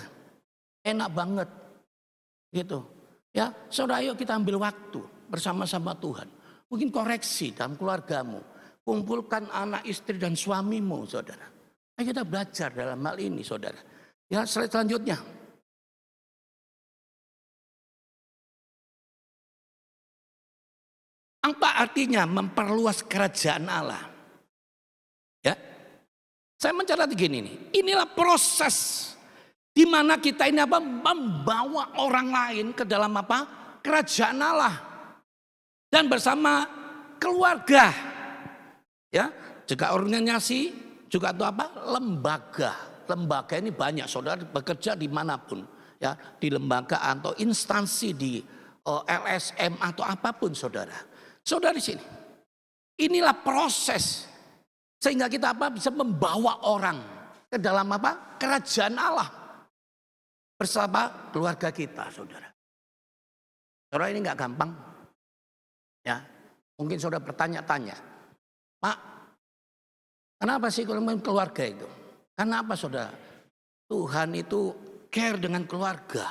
Enak banget. Gitu. Ya, saudara ayo kita ambil waktu bersama-sama Tuhan. Mungkin koreksi dalam keluargamu. Kumpulkan anak, istri dan suamimu saudara. Ayo kita belajar dalam hal ini saudara. Ya, slide selanjutnya. Apa artinya memperluas kerajaan Allah? Ya, saya mencatat gini nih. Inilah proses di mana kita ini apa? Membawa orang lain ke dalam apa? Kerajaan Allah. Dan bersama keluarga. Ya, juga organisasi, juga itu apa? Lembaga. Lembaga ini banyak saudara bekerja dimanapun. Ya, di lembaga atau instansi di LSM atau apapun saudara. Saudara di sini. Inilah proses. Sehingga kita apa? Bisa membawa orang ke dalam apa? Kerajaan Allah. Bersama keluarga kita saudara. Saudara ini nggak gampang. Ya, mungkin saudara bertanya-tanya. Pak, kenapa sih kalau keluarga itu? Kenapa saudara? Tuhan itu care dengan keluarga.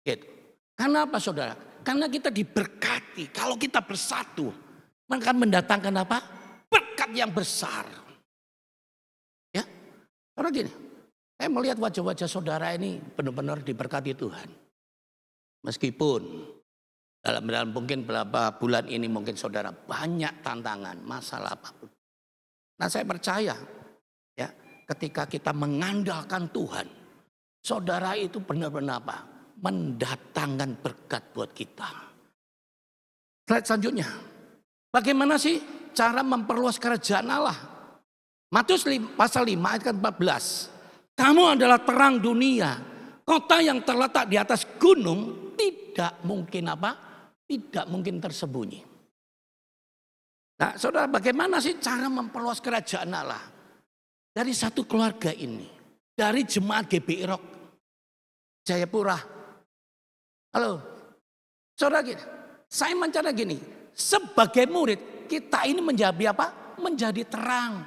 Gitu. Kenapa saudara? Karena kita diberkati. Kalau kita bersatu, maka mendatangkan apa? Berkat yang besar. Ya, saudara gini. Saya melihat wajah-wajah saudara ini benar-benar diberkati Tuhan. Meskipun dalam mungkin beberapa bulan ini mungkin saudara banyak tantangan, masalah apapun. Nah saya percaya ya ketika kita mengandalkan Tuhan, saudara itu benar-benar apa? Mendatangkan berkat buat kita. Slide selanjutnya. Bagaimana sih cara memperluas kerajaan Allah? Matius pasal 5 ayat 14. Kamu adalah terang dunia. Kota yang terletak di atas gunung tidak mungkin apa? Tidak mungkin tersembunyi. Nah saudara bagaimana sih cara memperluas kerajaan Allah? Dari satu keluarga ini. Dari jemaat GBI Rock Jayapura. Halo. Saudara gini. Saya mencatat gini. Sebagai murid kita ini menjadi apa? Menjadi terang.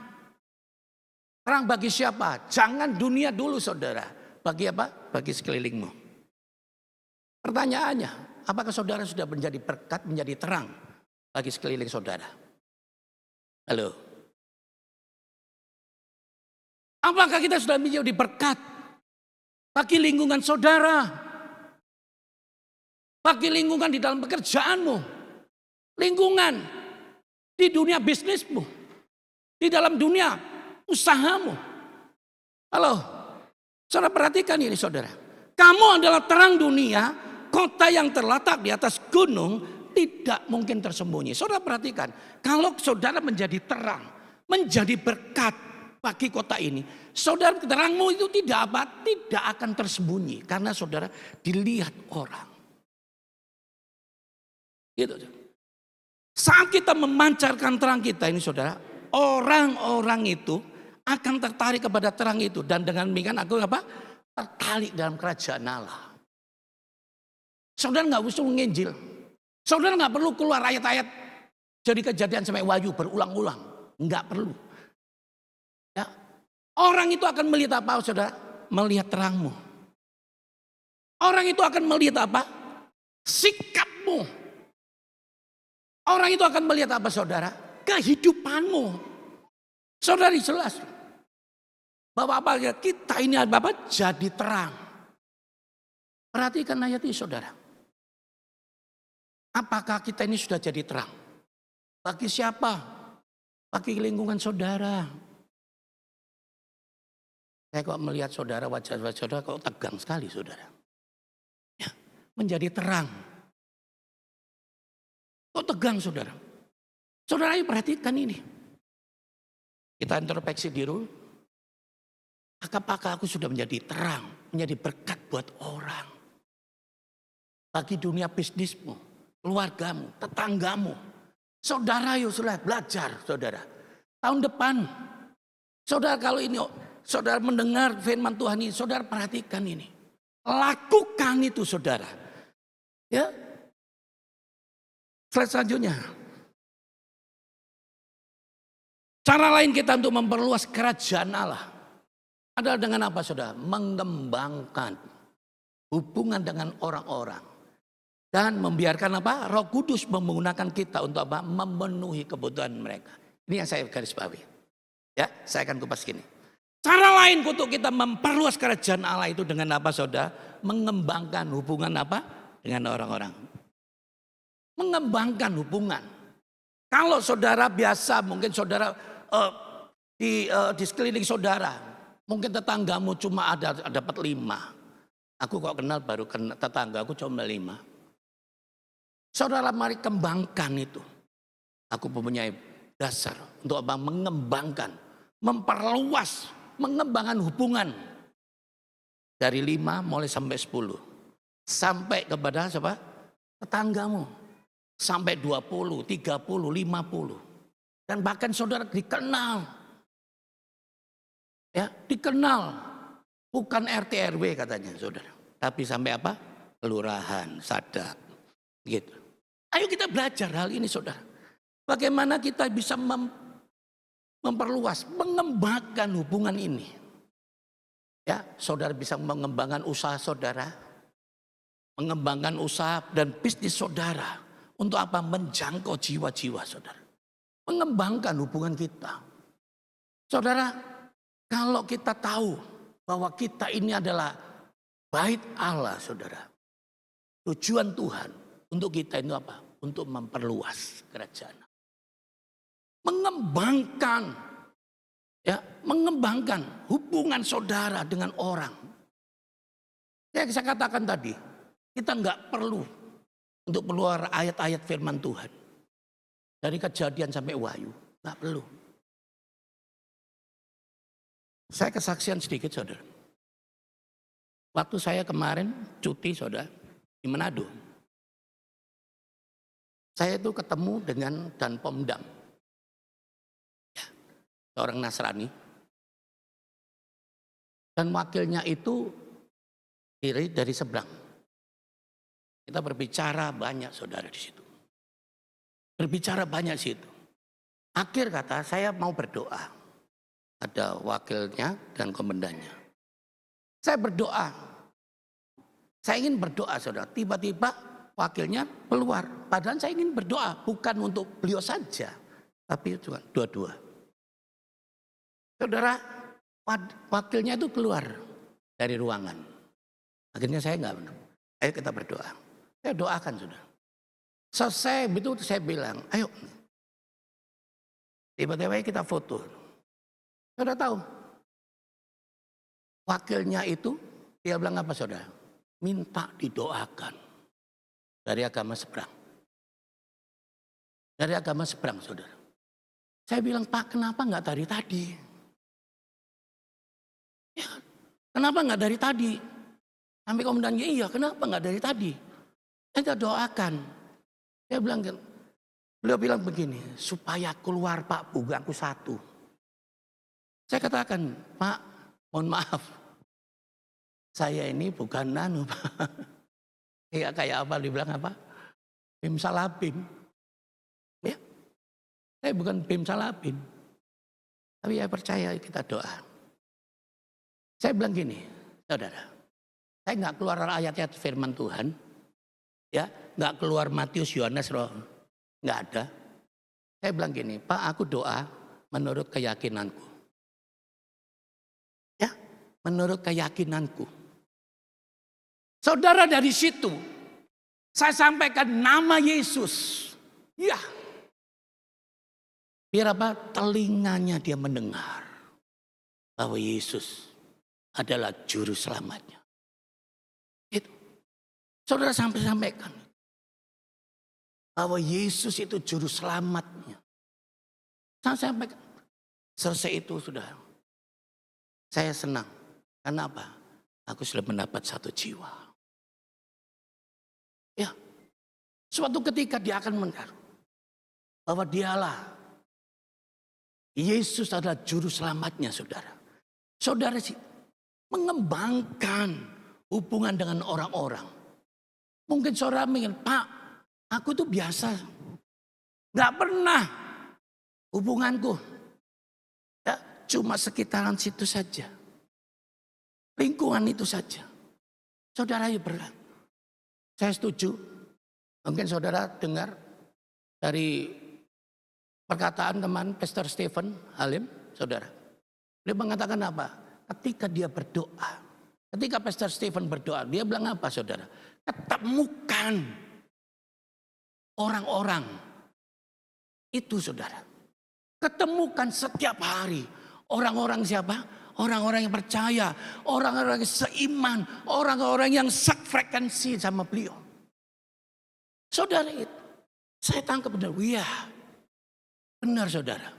Terang bagi siapa? Jangan dunia dulu saudara. Bagi apa? Bagi sekelilingmu. Pertanyaannya, apakah saudara sudah menjadi berkat, menjadi terang bagi sekeliling saudara? Halo. Apakah kita sudah menjadi berkat bagi lingkungan saudara? Bagi lingkungan di dalam pekerjaanmu. Lingkungan di dunia bisnismu. Di dalam dunia usahamu. Halo. Saudara perhatikan ini saudara. Kamu adalah terang dunia. Kota yang terletak di atas gunung tidak mungkin tersembunyi. Saudara perhatikan, kalau saudara menjadi terang, menjadi berkat bagi kota ini, saudara terangmu itu tidak apa? Tidak akan tersembunyi karena saudara dilihat orang. Gitu. Saat kita memancarkan terang kita ini saudara, orang-orang itu akan tertarik kepada terang itu dan dengan demikian aku apa? Tertarik dalam kerajaan Allah. Saudara nggak usah menginjil. Saudara nggak perlu keluar ayat-ayat jadi Kejadian sampai Wahyu berulang-ulang. Nggak perlu. Ya. Orang itu akan melihat apa saudara? Melihat terangmu. Orang itu akan melihat apa? Sikapmu. Orang itu akan melihat apa saudara? Kehidupanmu. Saudara jelas. Bahwa apa kita ini apa? Jadi terang. Perhatikan ayat ini saudara. Apakah kita ini sudah jadi terang? Bagi siapa? Bagi lingkungan saudara. Saya kok melihat saudara, wajah saudara kok tegang sekali saudara. Ya, menjadi terang. Kok tegang saudara? Saudara ayo perhatikan ini. Kita introspeksi diri. Apakah aku sudah menjadi terang, menjadi berkat buat orang. Bagi dunia bisnismu, keluargamu, tetanggamu. Saudara yuk saudara belajar saudara. Tahun depan, saudara kalau ini saudara mendengar firman Tuhan ini, saudara perhatikan ini. Lakukan itu saudara. Ya. Slide selanjutnya. Cara lain kita untuk memperluas kerajaan Allah adalah dengan apa saudara? Mengembangkan hubungan dengan orang-orang. Dan membiarkan apa? Roh Kudus menggunakan kita untuk apa? Memenuhi kebutuhan mereka. Ini yang saya garis bawahi. Ya, saya akan kupas gini. Cara lain untuk kita memperluas kerajaan Allah itu dengan apa saudara? Mengembangkan hubungan apa? Dengan orang-orang. Mengembangkan hubungan. Kalau saudara biasa, mungkin saudara di sekeliling saudara, mungkin tetanggamu cuma dapat 5. Aku kok kenal baru kenal tetangga aku cuma 5. Saudara mari kembangkan itu. Aku mempunyai dasar untuk apa? Mengembangkan, memperluas, mengembangkan hubungan dari 5 mulai sampai 10, sampai kepada siapa? Tetanggamu, sampai 20, 30, 50, dan bahkan saudara dikenal, ya dikenal, bukan RT RW katanya saudara, tapi sampai apa? Kelurahan, sadap, gitu. Ayo kita belajar hal ini saudara. Bagaimana kita bisa memperluas, mengembangkan hubungan ini. Ya, saudara bisa mengembangkan usaha saudara, mengembangkan usaha dan bisnis saudara. Untuk apa? Menjangkau jiwa-jiwa saudara. Mengembangkan hubungan kita. Saudara, kalau kita tahu bahwa kita ini adalah bait Allah saudara. Tujuan Tuhan untuk kita itu apa? Untuk memperluas kerajaan. Mengembangkan, ya, mengembangkan hubungan saudara dengan orang. Yang saya katakan tadi, kita nggak perlu untuk keluar ayat-ayat firman Tuhan dari Kejadian sampai Wahyu, nggak perlu. Saya kesaksian sedikit saudara. Waktu saya kemarin cuti saudara di Manado, saya itu ketemu dengan Dan Pomdam. Orang Nasrani, dan wakilnya itu dari seberang. Kita berbicara banyak saudara di situ. Berbicara banyak di situ. Akhir kata saya mau berdoa. Ada wakilnya dan komandannya. Saya berdoa. Saya ingin berdoa saudara. Tiba-tiba wakilnya keluar. Padahal saya ingin berdoa bukan untuk beliau saja, tapi juga dua-dua. Saudara, wakilnya itu keluar dari ruangan. Akhirnya saya enggak benar. Ayo kita berdoa. Saya doakan sudah. Selesai itu saya bilang, ayo. Tiba-tiba kita foto. Saudara tahu, wakilnya itu dia bilang apa saudara? Minta didoakan dari agama seberang. Dari agama seberang saudara. Saya bilang, Pak kenapa enggak dari tadi? Ya, kenapa nggak dari tadi? Sampai komandannya, iya kenapa nggak dari tadi? Kita doakan. Saya bilang, beliau bilang begini, supaya keluar Pak bugaku satu. Saya katakan, Pak mohon maaf. Saya ini bukan nanu Pak. Kayak apa, dibilang apa? Bim Salabim. Ya, saya bukan Bim Salabim. Tapi saya percaya kita doa. Saya bilang gini, saudara, saya nggak keluar ayat-ayat firman Tuhan, ya, nggak keluar Matius, Yohanes, nggak ada. Saya bilang gini, Pak, aku doa menurut keyakinanku, ya, menurut keyakinanku. Saudara dari situ, saya sampaikan nama Yesus, ya, biar apa? Telinganya dia mendengar bahwa Yesus adalah juru selamatnya. Itu. Saudara sampaikan bahwa Yesus itu juru selamatnya. Saya sampaikan. Selesai itu sudah. Saya senang. Karena apa? Aku sudah mendapat satu jiwa. Ya. Suatu ketika dia akan mengaruh. Bahwa dialah. Yesus adalah juru selamatnya saudara. Saudara sih mengembangkan hubungan dengan orang-orang. Mungkin saudara ingin, Pak, aku tuh biasa. Gak pernah hubunganku. Ya, cuma sekitaran situ saja. Lingkungan itu saja. Saudara yuk berat. Saya setuju. Mungkin saudara dengar dari perkataan teman Pastor Stephen Halim, saudara. Dia mengatakan apa? Ketika dia berdoa. Ketika Pastor Stephen berdoa, dia bilang apa saudara? Ketemukan orang-orang itu saudara. Ketemukan setiap hari. Orang-orang siapa? Orang-orang yang percaya. Orang-orang yang seiman. Orang-orang yang sefrekuensi sama beliau. Saudara itu. Saya tangkap benar. Iya. Benar saudara.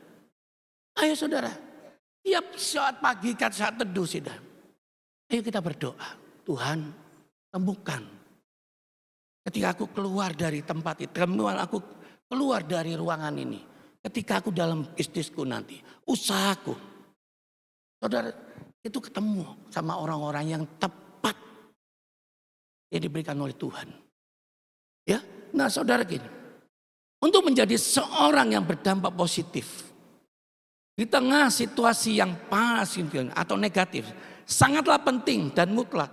Ayo saudara. Tiap saat pagi saat teduh saudara. Ayo kita berdoa. Tuhan temukan. Ketika aku keluar dari tempat itu. Aku keluar dari ruangan ini. Ketika aku dalam bisnisku nanti. Usahaku. Saudara itu ketemu sama orang-orang yang tepat. Yang diberikan oleh Tuhan. Ya. Nah saudara gini. Untuk menjadi seorang yang berdampak positif. Di tengah situasi yang pas atau negatif. Sangatlah penting dan mutlak.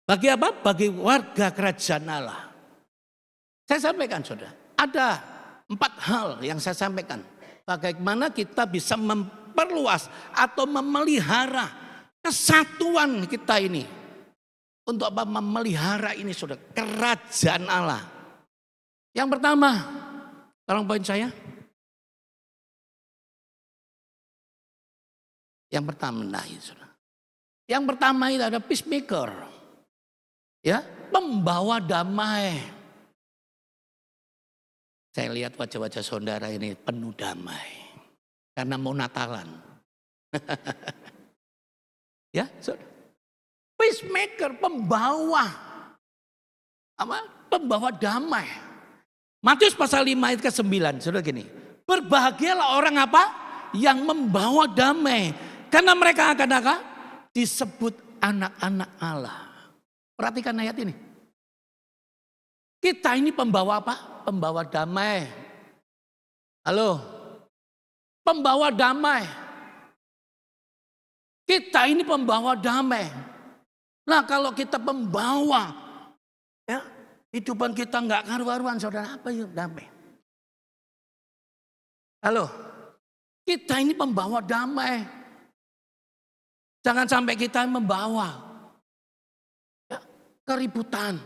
Bagi apa? Bagi warga kerajaan Allah. Saya sampaikan saudara. Ada 4 hal yang saya sampaikan. Bagaimana kita bisa memperluas atau memelihara kesatuan kita ini. Untuk apa? Memelihara ini saudara. Kerajaan Allah. Yang pertama. Tolong poin saya. Yang pertama, nah itu saudara. Yang pertama itu ada peacemaker. Ya, pembawa damai. Saya lihat wajah-wajah saudara ini penuh damai. Karena mau Natalan. Ya, saudara. Peacemaker, pembawa. Apa? Pembawa damai. Matius pasal 5 ayat ke-9. Saudara gini. Berbahagialah orang apa? Yang membawa damai. Karena mereka akan apa? Disebut anak-anak Allah. Perhatikan ayat ini. Kita ini pembawa apa? Pembawa damai. Halo. Pembawa damai. Kita ini pembawa damai. Nah kalau kita pembawa. Ya, hidupan kita nggak karu-karuan saudara. Apa yuk damai? Halo. Kita ini pembawa damai. Jangan sampai kita membawa ya, keributan.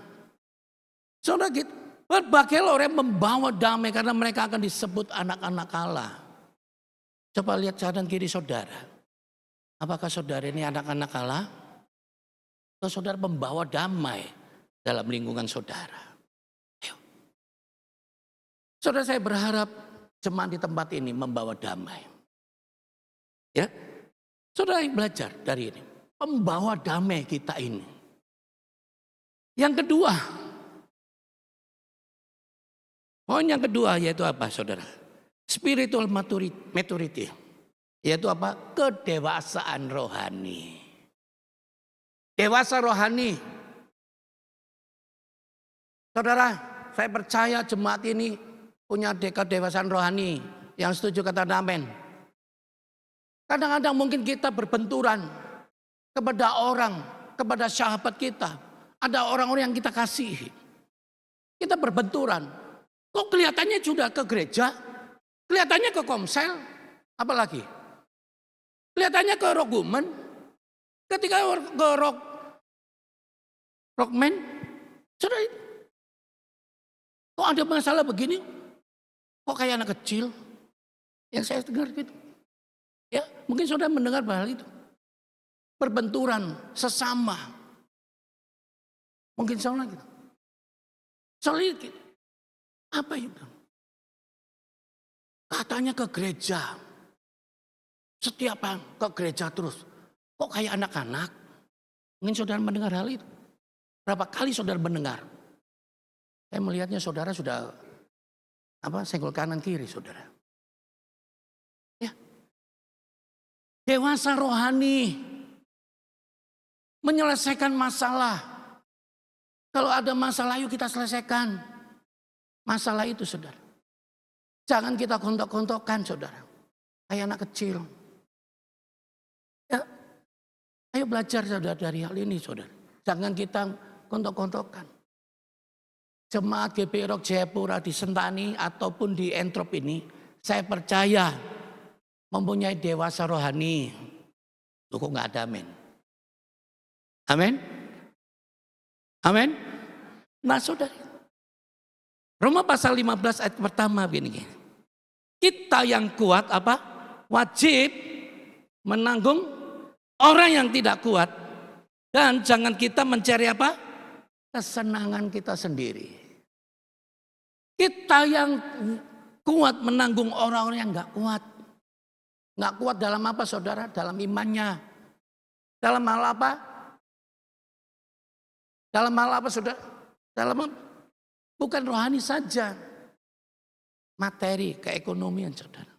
Saudara gitu, berbagai orang yang membawa damai karena mereka akan disebut anak-anak Allah. Coba lihat kanan kiri saudara. Apakah saudara ini anak-anak Allah? Atau saudara membawa damai dalam lingkungan saudara? Ayo. Saudara saya berharap jemaat di tempat ini membawa damai. Ya. Saudara yang belajar dari ini. Pembawa damai kita ini. Yang kedua. Poin yang kedua yaitu apa saudara? Spiritual maturity. Yaitu apa? Kedewasaan rohani. Dewasa rohani. Saudara, saya percaya jemaat ini punya kedewasaan rohani. Yang setuju kata amin. Kadang-kadang mungkin kita berbenturan kepada orang, kepada sahabat kita. Ada orang-orang yang kita kasihi. Kita berbenturan. Kok kelihatannya sudah ke gereja? Kelihatannya ke komsel? Apalagi? Kelihatannya ke rogumen? Ketika ke rockman? Sudah, kok ada masalah begini? Kok kayak anak kecil? Yang saya dengar gitu. Ya, mungkin saudara mendengar hal itu. Perbenturan sesama. Mungkin salah gitu. Sedikit. Apa itu? Katanya ke gereja. Setiap ke gereja terus. Kok kayak anak-anak? Mungkin saudara mendengar hal itu. Berapa kali saudara mendengar? Saya melihatnya saudara sudah senggol kanan kiri saudara. Ya. Dewasa rohani. Menyelesaikan masalah. Kalau ada masalah yuk kita selesaikan. Masalah itu saudara. Jangan kita kontok-kontokkan saudara. Kayak anak kecil. Ya, ayo belajar saudara dari hal ini saudara. Jangan kita kontok-kontokkan. Jemaat GBI Rock Jayapura di Sentani ataupun di Entrop ini. Saya percaya mempunyai dewasa rohani. Loh kok gak ada amin? Amin? Amin? Nah saudara. Roma pasal 15 ayat pertama begini. Kita yang kuat wajib menanggung orang yang tidak kuat. Dan jangan kita mencari kesenangan kita sendiri. Kita yang kuat menanggung orang-orang yang gak kuat. Gak kuat dalam apa saudara? Dalam imannya. Dalam hal apa? Dalam hal apa saudara? Bukan rohani saja. Materi, keekonomian saudara.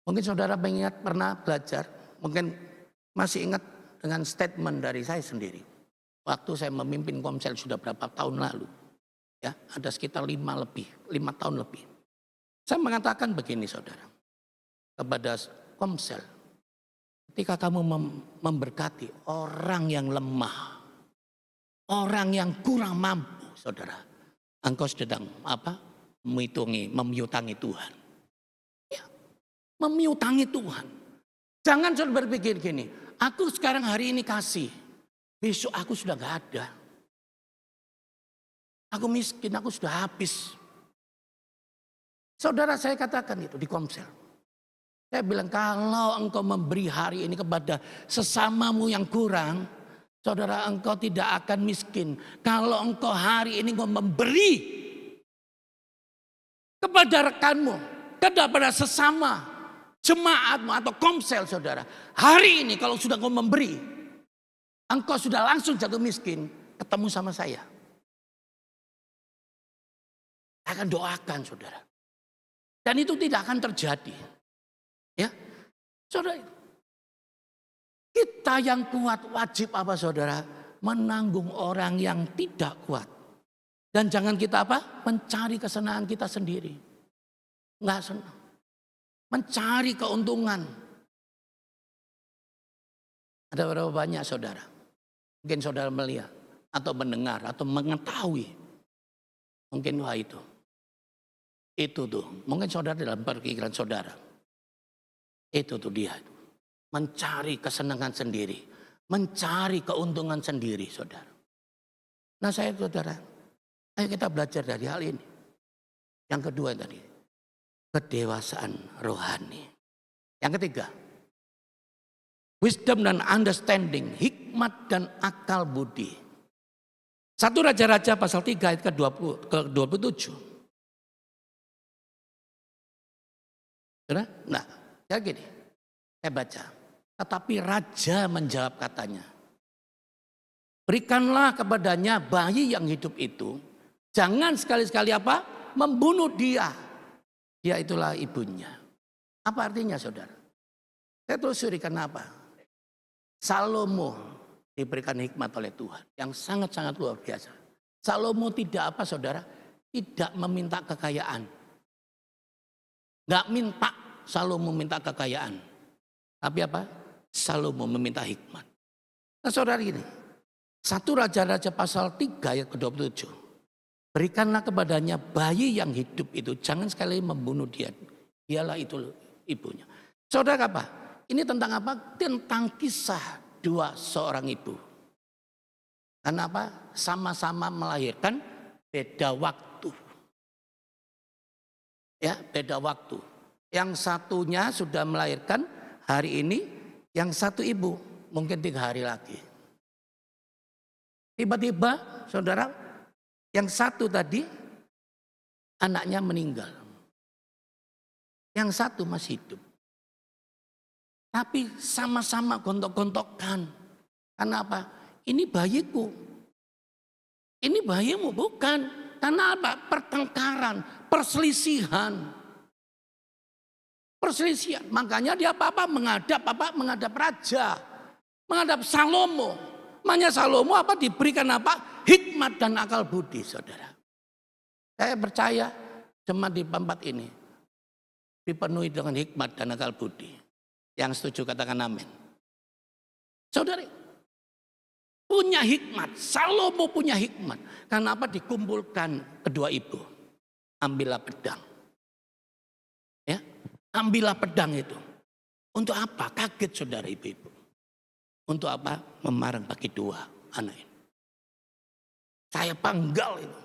Mungkin saudara pernah belajar, mungkin masih ingat dengan statement dari saya sendiri. Waktu saya memimpin Komsel sudah berapa tahun lalu. Ya, ada sekitar 5 tahun lebih. Saya mengatakan begini saudara. Kepada Komsel. Ketika kamu memberkati orang yang lemah. Orang yang kurang mampu saudara. Engkau sedang memiutangi Tuhan. Ya, memiutangi Tuhan. Jangan saudara berpikir gini. Aku sekarang hari ini kasih. Besok aku sudah gak ada. Aku miskin, aku sudah habis. Saudara saya katakan itu di Komsel. Saya bilang kalau engkau memberi hari ini kepada sesamamu yang kurang. Saudara engkau tidak akan miskin. Kalau engkau hari ini engkau memberi kepada rekanmu. Kepada sesama jemaatmu atau Komsel saudara. Hari ini kalau sudah engkau memberi. Engkau sudah langsung jatuh miskin. Ketemu sama saya. Saya akan doakan saudara. Dan itu tidak akan terjadi. Ya, saudara. Kita yang kuat wajib saudara? Menanggung orang yang tidak kuat. Dan jangan kita mencari kesenangan kita sendiri. Enggak senang. Mencari keuntungan. Ada berapa banyak saudara? Mungkin saudara melihat. Atau mendengar. Atau mengetahui. Mungkin itu. Itu tuh. Mungkin saudara dalam pikiran saudara. Itu tuh dia. Mencari kesenangan sendiri. Mencari keuntungan sendiri saudara. Nah saudara. Ayo kita belajar dari hal ini. Yang kedua tadi. Kedewasaan rohani. Yang ketiga. Wisdom dan understanding. Hikmat dan akal budi. 1 Raja-Raja pasal 3 ayat ke-27. Nah, ya gini. Saya baca. Tetapi raja menjawab katanya. Berikanlah kepadanya bayi yang hidup itu. Jangan sekali-sekali membunuh dia. Dia itulah ibunya. Apa artinya saudara? Saya telusuri kenapa. Salomo diberikan hikmat oleh Tuhan. Yang sangat-sangat luar biasa. Salomo tidak saudara? Tidak meminta kekayaan. Gak minta Salomo minta kekayaan. Tapi Salomo meminta hikmat. Nah saudara ini. 1 Raja-Raja pasal 3 ayat ke-27. Berikanlah kepadanya bayi yang hidup itu. Jangan sekali membunuh dia. Dialah itu ibunya. Saudara ini tentang Tentang kisah seorang ibu. Karena sama-sama melahirkan beda waktu. Ya, beda waktu. Yang satunya sudah melahirkan hari ini, Yang satu ibu mungkin 3 hari lagi. Tiba-tiba saudara, yang satu tadi anaknya meninggal. Yang satu masih hidup. Tapi sama-sama gontok-gontokan. Karena apa? Ini bayiku. Ini bayimu, bukan. Karena apa? Pertengkaran, perselisihan. Perselisihan. Makanya dia menghadap raja. Menghadap Salomo. Makanya Salomo diberikan hikmat dan akal budi, saudara. Saya percaya jemaat di tempat ini dipenuhi dengan hikmat dan akal budi. Yang setuju katakan amin. Saudara, punya hikmat. Salomo punya hikmat. Karena dikumpulkan kedua ibu. Ambillah pedang. Ya, ambillah pedang itu. Untuk apa? Kaget saudara ibu-ibu. Untuk apa? Memarang bagi 2 anak ini. Saya panggal itu.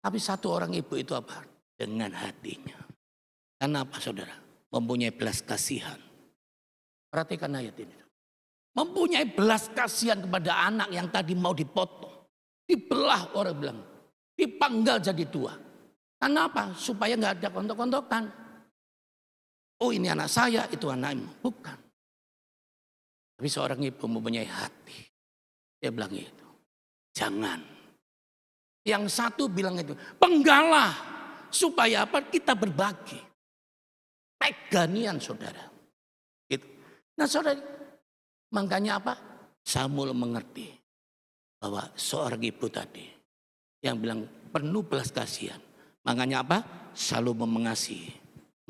Tapi satu orang ibu itu dengan hatinya. Karena apa saudara? Mempunyai belas kasihan. Perhatikan ayat ini. Mempunyai belas kasihan kepada anak yang tadi mau dipotong. Dibelah orang bilang. Dipanggal jadi 2. Karena apa? Supaya nggak ada kontok-kontokan. Oh ini anak saya, itu anakmu. Bukan. Tapi seorang ibu mempunyai hati. Dia bilang itu. Jangan. Yang satu bilang itu. Penggalah. Supaya kita berbagi. Peganian saudara. Gitu. Nah saudara. Makanya Samuel mengerti. Bahwa seorang ibu tadi. Yang bilang penuh belas kasihan. Makanya Salomo mengasihi.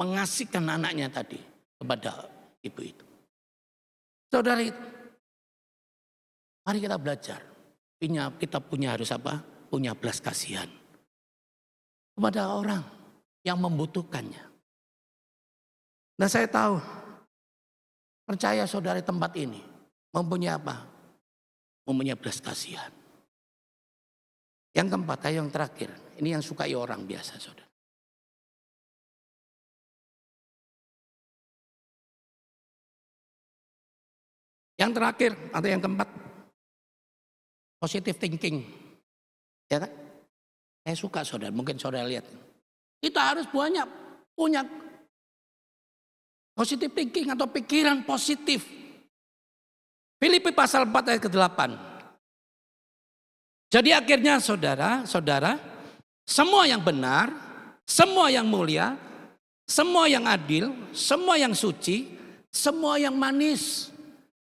Mengasihkan anaknya tadi. Kepada ibu itu. Saudara itu, mari kita belajar. Kita punya harus punya belas kasihan kepada orang yang membutuhkannya. Nah saya tahu, percaya saudara tempat ini mempunyai mempunyai belas kasihan. Yang keempat, yang terakhir, ini yang sukai orang biasa saudara. Yang terakhir atau yang keempat, positive thinking, ya kan? Saya suka saudara, mungkin saudara lihat. Kita harus punya positive thinking atau pikiran positif. Filipi pasal 4 ayat ke-8. Jadi akhirnya saudara, semua yang benar, semua yang mulia, semua yang adil, semua yang suci, semua yang manis,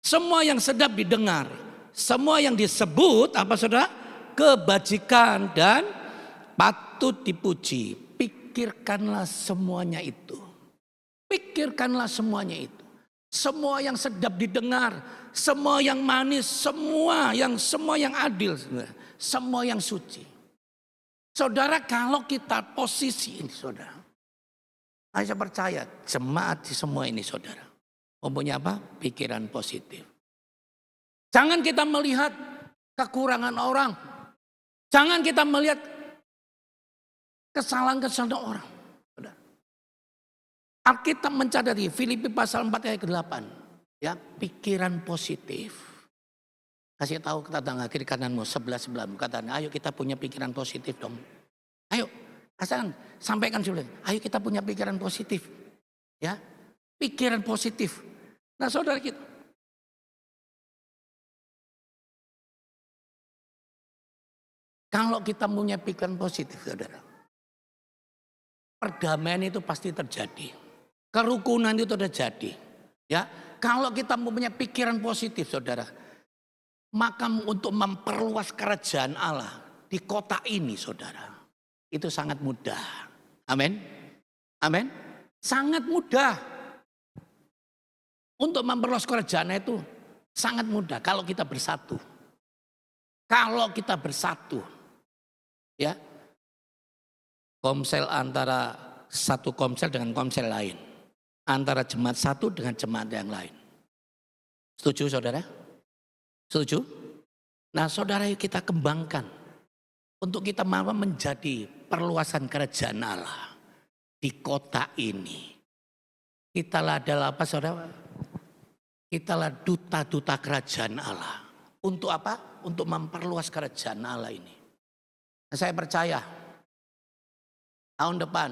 semua yang sedap didengar, semua yang disebut saudara? Kebajikan dan patut dipuji. Pikirkanlah semuanya itu. Pikirkanlah semuanya itu. Semua yang sedap didengar, semua yang manis, semua yang adil, semua yang suci. Saudara, kalau kita posisi ini saudara, saya percaya jemaat di semua ini saudara. Mempunyai pikiran positif. Jangan kita melihat kekurangan orang. Jangan kita melihat kesalahan-kesalahan orang. Alkitab mencadari Filipi pasal 4 ayat ke-8. Ya, pikiran positif. Kasih tahu ke tetangga kiri kananmu, sebelah-sebelahmu. Katakan, ayo kita punya pikiran positif dong. Ayo, sampaikan dulu. Ayo kita punya pikiran positif. Ya, pikiran positif. Nah saudara kita. Kalau kita punya pikiran positif saudara. Perdamaian itu pasti terjadi. Kerukunan itu terjadi. Ya, kalau kita mempunyai pikiran positif saudara. Maka untuk memperluas kerajaan Allah di kota ini saudara. Itu sangat mudah. Amin. Amin. Sangat mudah. Untuk memperluas kerajaan itu sangat mudah kalau kita bersatu. Kalau kita bersatu. Ya. Komsel antara satu komsel dengan komsel lain. Antara jemaat satu dengan jemaat yang lain. Setuju saudara? Setuju? Nah saudara kita kembangkan. Untuk kita mau menjadi perluasan kerajaan Allah. Di kota ini. Kita adalah saudara? Kitalah duta-duta kerajaan Allah. Untuk apa? Untuk memperluas kerajaan Allah ini. Nah, saya percaya tahun depan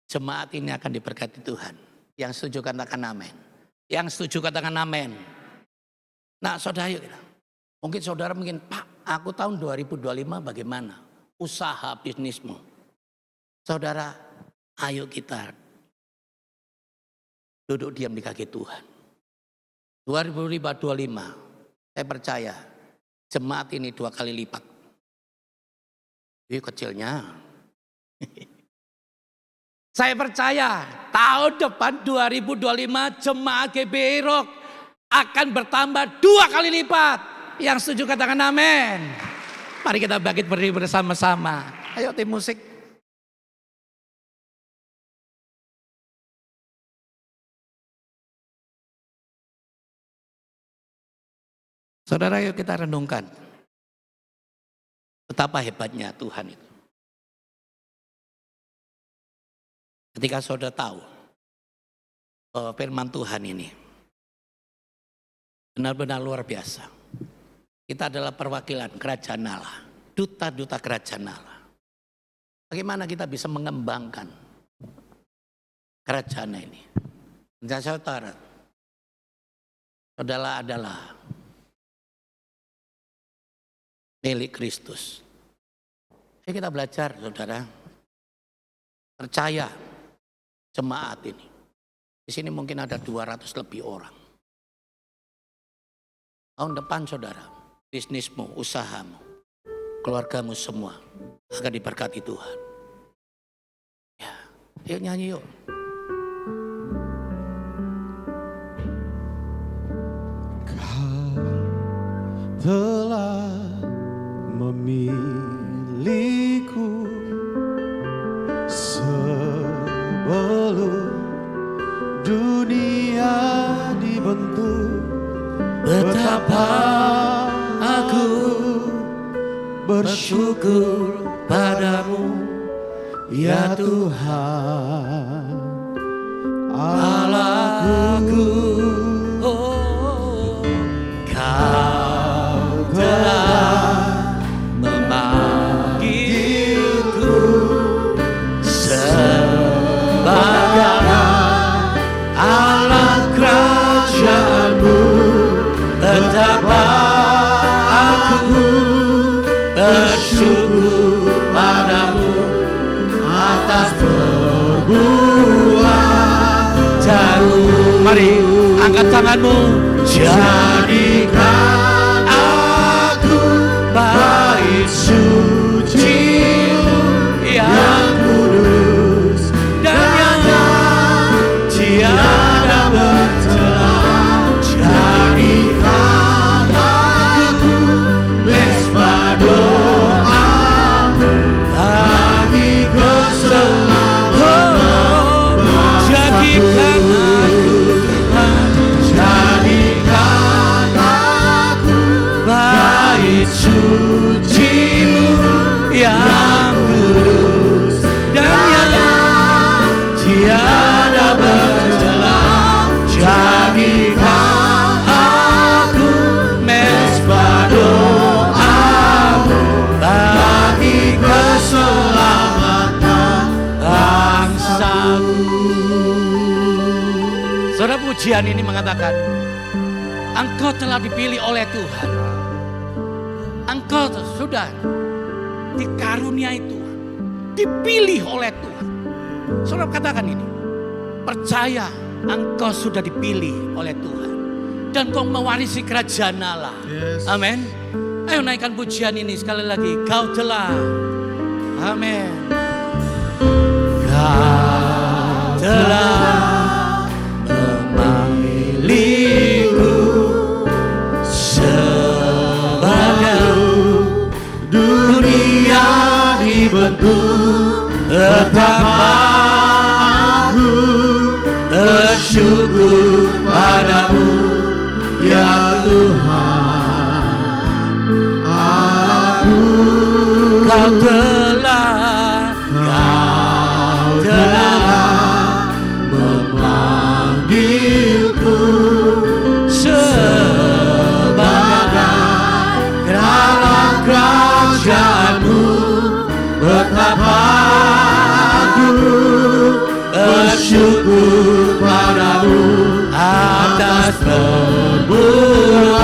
jemaat ini akan diberkati Tuhan. Yang setuju katakan amin. Yang setuju katakan amin. Nah saudara, yuk kita. Mungkin saudara Pak, aku tahun 2025 bagaimana? Usaha bisnismu. Saudara, ayo kita duduk diam di kaki Tuhan. 2025, saya percaya jemaat ini 2 kali lipat. Ini kecilnya. Saya percaya tahun depan 2025 jemaat GBI Rock akan bertambah 2 kali lipat. Yang setuju katakan amin. Mari kita bangkit berdiri bersama-sama. Ayo tim musik. Saudara, yuk kita renungkan. Betapa hebatnya Tuhan itu. Ketika saudara tahu bahwa firman Tuhan ini benar-benar luar biasa. Kita adalah perwakilan kerajaan Allah, duta-duta kerajaan Allah. Bagaimana kita bisa mengembangkan kerajaan ini? Dan saudara adalah milik Kristus. Jadi kita belajar, saudara, percaya jemaat ini. Di sini mungkin ada 200 lebih orang. Tahun depan saudara, bisnismu, usahamu, keluargamu semua akan diberkati Tuhan. Ya, yuk nyanyi yuk. Kau telah memilihku sebelum dunia dibentuk. Betapa aku bersyukur padamu, ya Tuhan Allahku. Oh, Kau telah memanggilku sebagai alat kerajaanmu. Betapa aku bersyukur padamu atas perbuatanmu. Mari angkat tanganmu. Jadikan aku bait suci yang kudus dan yang tiada bercela. Jadikan aku mesbah doamu bagi keselamatan. Jadikan aku Tuhan, jadikan aku bait suci-Mu yang kudus dan yang tiada bercela. Jadikan aku mesbah doamu bagi keselamatan bangsaku. Saudara, pujian ini mengatakan, engkau telah dipilih oleh Tuhan. Engkau sudah dikaruniai Tuhan, dipilih oleh Tuhan. Saudara katakan ini, percaya engkau sudah dipilih oleh Tuhan dan kau mewarisi kerajaan Allah. Amin. Ayo naikkan pujian ini sekali lagi. Kau telah, amin. Kau telah memilihku sebelum dunia dibentuk. Betapa aku bersyukur padamu, ya Tuhan aku. Kau telah memanggilku syukur padamu atas perbuatan.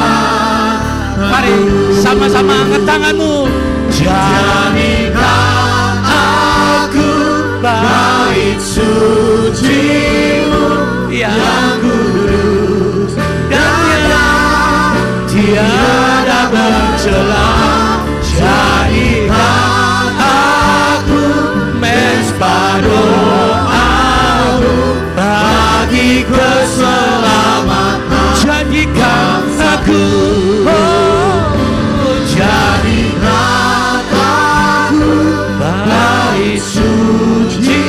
Mari sama-sama angkat tanganmu. Jadikan aku bait suci-Mu yang kudus dan tiada bercela. Jadikan aku mezbah doa-Mu bagi keselamatan. Jadikan aku, jadikan aku bait suci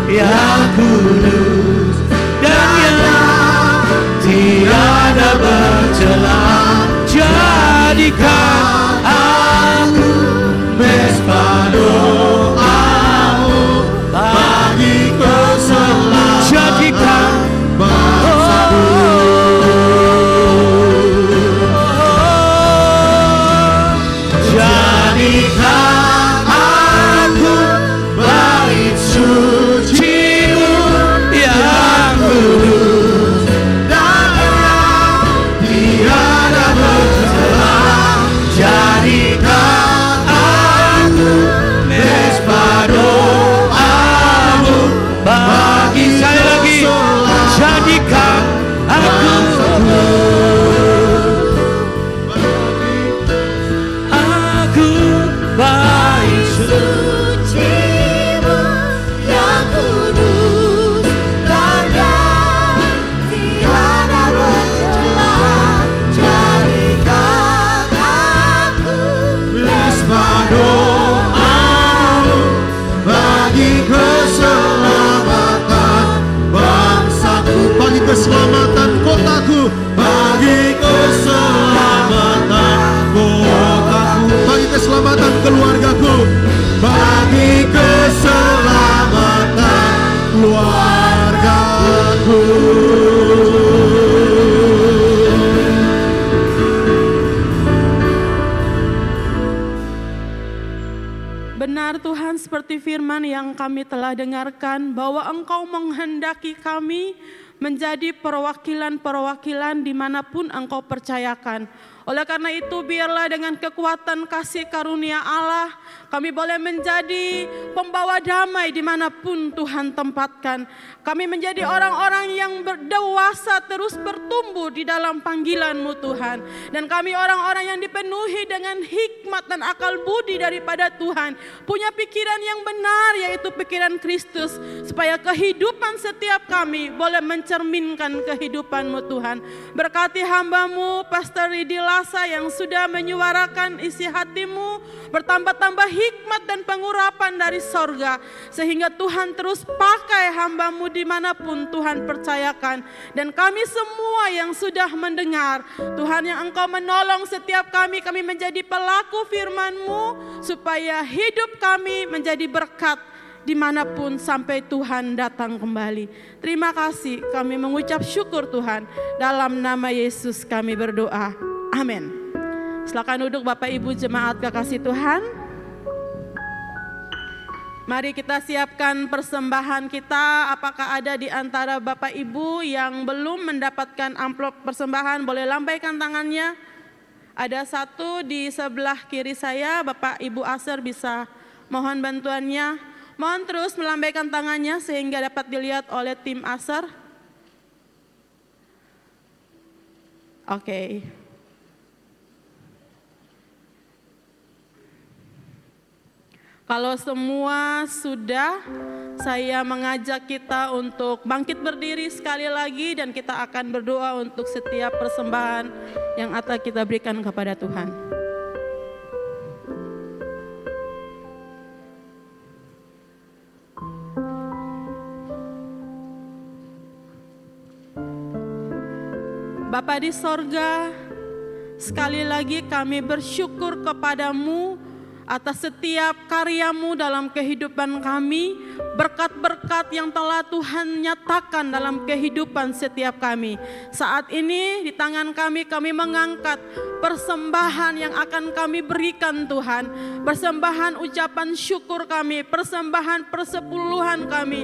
yang kudus dan yang tiada bercela. Jadikan aku mezbah doa-Mu bagi keselamatan. Jadikan jadikan aku bait suci-Mu yang kudus dan yang tiada bercela. Jadikan aku mezbah doa-Mu bagi sekali lagi. Jadikan aku bait Suci-Mu yang kudus dan yang tiada bercela. Jadikan aku mezbah doa-Mu bagi keselamatan bangsaku, bagi keselamatan kotaku, bagi keselamatan kotaku, bagi keselamatan keluargaku, bagi keselamatan keluargaku. Benar Tuhan, seperti firman yang kami telah dengarkan, bahwa Engkau menghendaki kami menjadi perwakilan-perwakilan dimanapun Engkau percayakan. Oleh karena itu, biarlah dengan kekuatan kasih karunia Allah, kami boleh menjadi pembawa damai dimanapun Tuhan tempatkan. Kami menjadi orang-orang yang berdewasa, terus bertumbuh di dalam panggilan-Mu Tuhan. Dan kami orang-orang yang dipenuhi dengan hikmat dan akal budi daripada Tuhan. Punya pikiran yang benar, yaitu pikiran Kristus. Supaya kehidupan setiap kami boleh mencerminkan kehidupan-Mu Tuhan. Berkati hamba-Mu, Pastor Ridi Lasa, yang sudah menyuarakan isi hati-Mu, bertambah-tambah hikmat dan pengurapan dari sorga, sehingga Tuhan terus pakai hamba-Mu dimanapun Tuhan percayakan. Dan kami semua yang sudah mendengar, Tuhan, yang Engkau menolong setiap kami menjadi pelaku firman-Mu, supaya hidup kami menjadi berkat dimanapun sampai Tuhan datang kembali. Terima kasih, kami mengucap syukur Tuhan. Dalam nama Yesus kami berdoa. Amin. Silakan duduk Bapak Ibu jemaat kekasih Tuhan. Mari kita siapkan persembahan kita. Apakah ada di antara Bapak Ibu yang belum mendapatkan amplop persembahan? Boleh lambaikan tangannya. Ada satu di sebelah kiri saya, Bapak Ibu Aser bisa mohon bantuannya. Mohon terus melambaikan tangannya sehingga dapat dilihat oleh tim Aser. Oke. Kalau semua sudah, saya mengajak kita untuk bangkit berdiri sekali lagi dan kita akan berdoa untuk setiap persembahan yang akan kita berikan kepada Tuhan. Bapa di sorga, sekali lagi kami bersyukur kepadamu atas setiap karya-Mu dalam kehidupan kami, berkat-berkat yang telah Tuhan nyatakan dalam kehidupan setiap kami. Saat ini di tangan kami mengangkat persembahan yang akan kami berikan Tuhan, persembahan ucapan syukur kami, persembahan persepuluhan kami,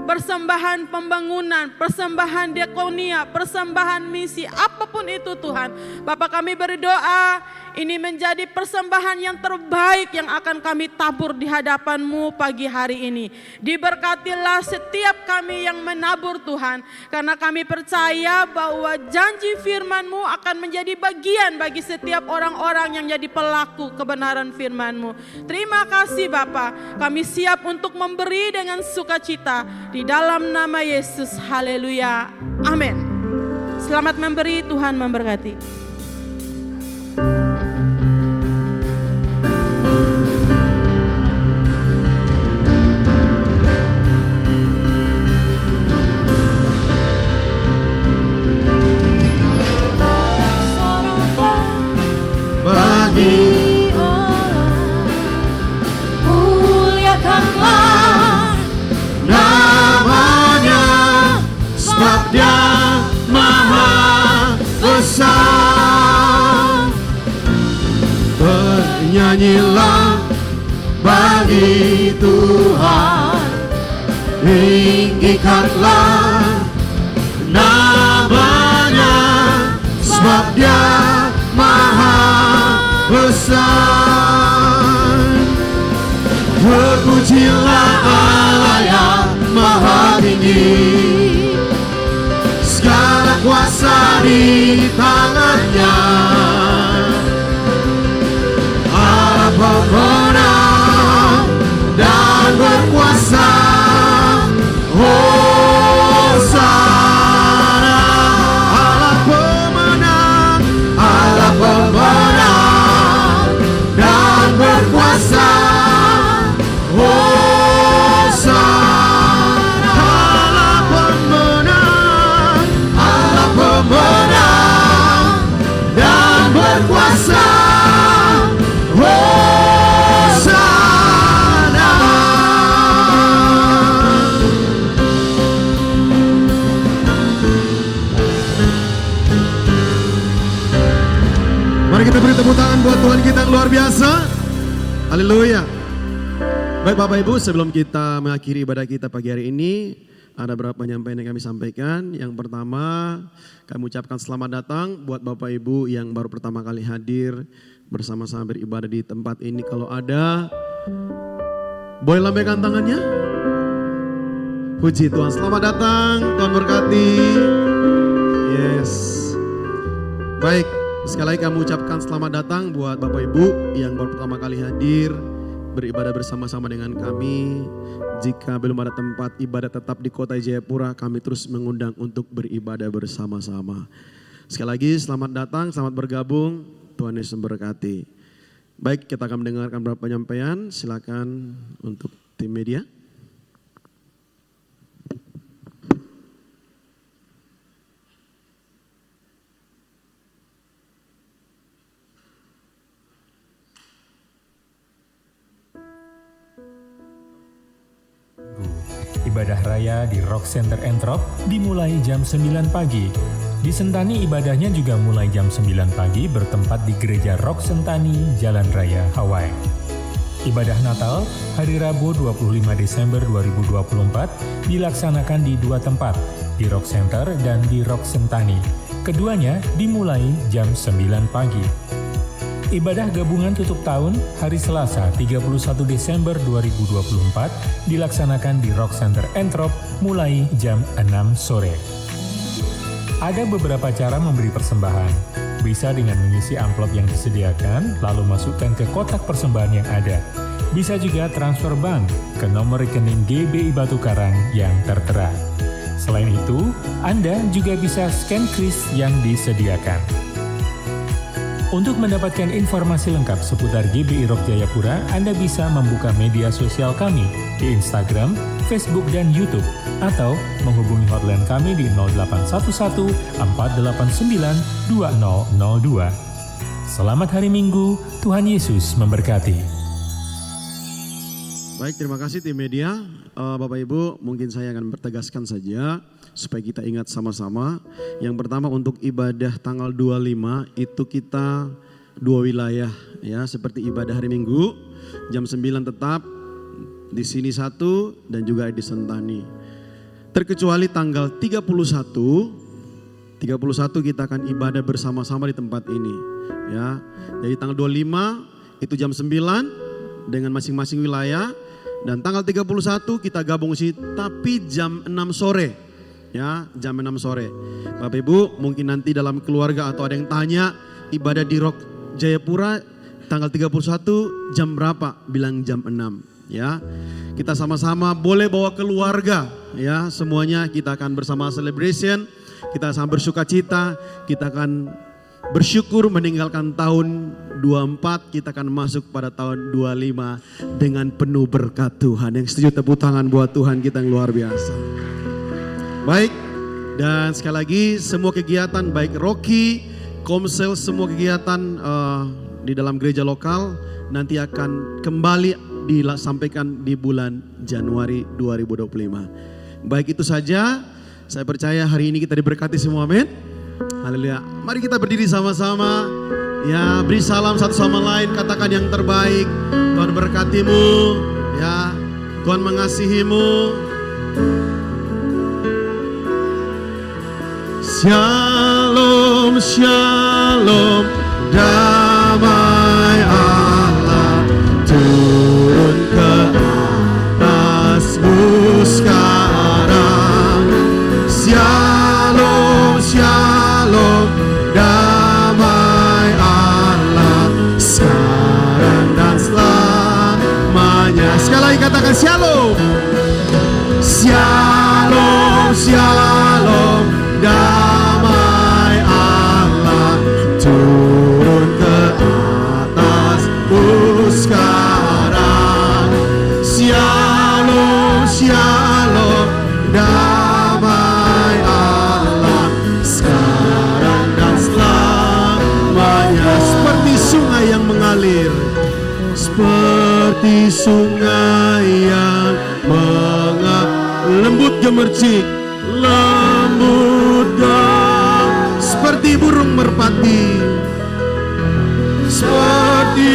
persembahan pembangunan, persembahan diakonia, persembahan misi, apapun itu Tuhan. Bapak kami berdoa ini menjadi persembahan yang terbaik yang akan kami tabur di hadapan-Mu pagi hari ini. Diberkatilah setiap kami yang menabur Tuhan, karena kami percaya bahwa janji firman-Mu akan menjadi bagian bagi setiap orang-orang yang jadi pelaku kebenaran firman-Mu. Terima kasih Bapa, kami siap untuk memberi dengan sukacita di dalam nama Yesus. Haleluya. Amin. Selamat memberi, Tuhan memberkati. Bagi orang, muliakanlah namanya, sebab Dia Maha Besar. Bernyanyilah bagi Tuhan, tinggikanlah namanya, sebab Dia Maha Besar. Terpujilah Allah yang Maha Tinggi, segala kuasa di tangannya. Allah pemenang dan berkuasa. Hosana. Allah pemenang, Allah pemenang dan berkuasa. Hosana. Allah pemenang, Allah pemenang dan berkuasa. Hosana. Mari kita beri tepuk tangan buat Tuhan kita yang luar biasa. Haleluya. Baik Bapak Ibu, sebelum kita mengakhiri ibadah kita pagi hari ini, ada beberapa penyampaian yang kami sampaikan. Yang pertama, kami ucapkan selamat datang buat Bapak Ibu yang baru pertama kali hadir bersama-sama beribadah di tempat ini. Kalau ada, boleh lambaikan tangannya. Puji Tuhan, selamat datang, Tuhan berkati. Yes. Baik, sekali lagi kami ucapkan selamat datang buat Bapak Ibu yang baru pertama kali hadir beribadah bersama-sama dengan kami. Jika belum ada tempat ibadah tetap di Kota Jayapura, kami terus mengundang untuk beribadah bersama-sama. Sekali lagi selamat datang, selamat bergabung. Tuhan Yesus memberkati. Baik, kita akan mendengarkan beberapa penyampaian. Silakan untuk tim media. Ibadah raya di Rock Center Entrop dimulai jam 9 pagi. Di Sentani ibadahnya juga mulai jam 9 pagi bertempat di Gereja Rock Sentani, Jalan Raya, Hawaii. Ibadah Natal hari Rabu 25 Desember 2024 dilaksanakan di dua tempat, di Rock Center dan di Rock Sentani. Keduanya dimulai jam 9 pagi. Ibadah gabungan tutup tahun hari Selasa 31 Desember 2024 dilaksanakan di Rock Center Entrop mulai jam 6 sore. Ada beberapa cara memberi persembahan. Bisa dengan mengisi amplop yang disediakan, lalu masukkan ke kotak persembahan yang ada. Bisa juga transfer bank ke nomor rekening GBI Batu Karang yang tertera. Selain itu, Anda juga bisa scan kris yang disediakan. Untuk mendapatkan informasi lengkap seputar GBI Rock Jayapura, Anda bisa membuka media sosial kami di Instagram, Facebook, dan YouTube, atau menghubungi hotline kami di 0811 489 2002. Selamat hari Minggu, Tuhan Yesus memberkati. Baik, terima kasih tim media. Bapak Ibu, mungkin saya akan bertegaskan saja supaya kita ingat sama-sama. Yang pertama, untuk ibadah tanggal 25 itu kita dua wilayah ya, seperti ibadah hari Minggu jam 9 tetap di sini satu dan juga di Sentani. terkecuali tanggal 31 kita akan ibadah bersama-sama di tempat ini. Ya, jadi tanggal 25 itu jam 9 dengan masing-masing wilayah. Dan tanggal 31 kita gabung sih, tapi jam 6 sore. Ya, jam 6 sore. Bapak Ibu, mungkin nanti dalam keluarga atau ada yang tanya, ibadah di Rock Jayapura tanggal 31 jam berapa? Bilang jam 6. Ya, kita sama-sama boleh bawa keluarga. Ya, semuanya kita akan bersama celebration. Kita sama bersuka cita, kita akan bersyukur meninggalkan tahun 24, kita akan masuk pada tahun 25 dengan penuh berkat Tuhan. Yang setuju tepuk tangan buat Tuhan kita yang luar biasa. Baik, dan sekali lagi semua kegiatan baik Rocky, Komsel, semua kegiatan di dalam gereja lokal nanti akan kembali disampaikan di bulan Januari 2025. Baik, itu saja. Saya percaya hari ini kita diberkati semua, amin. Haleluya. Mari kita berdiri sama-sama. Ya, beri salam satu sama lain, katakan yang terbaik. Tuhan berkatimu, ya. Tuhan mengasihimu. Shalom, shalom, damai Allah turun ke atasmu sekarang. Shalom, shalom, damai Allah sekarang dan selamanya. Sekali lagi katakan shalom. Shalom, shalom, damai Allah turun ke atasmu sekarang. Shalom, shalom, damai Allah sekarang dan selamanya. Seperti sungai yang mengalir, seperti sungai yang mengalir, lembut gemercik, lembut seperti burung merpati, seperti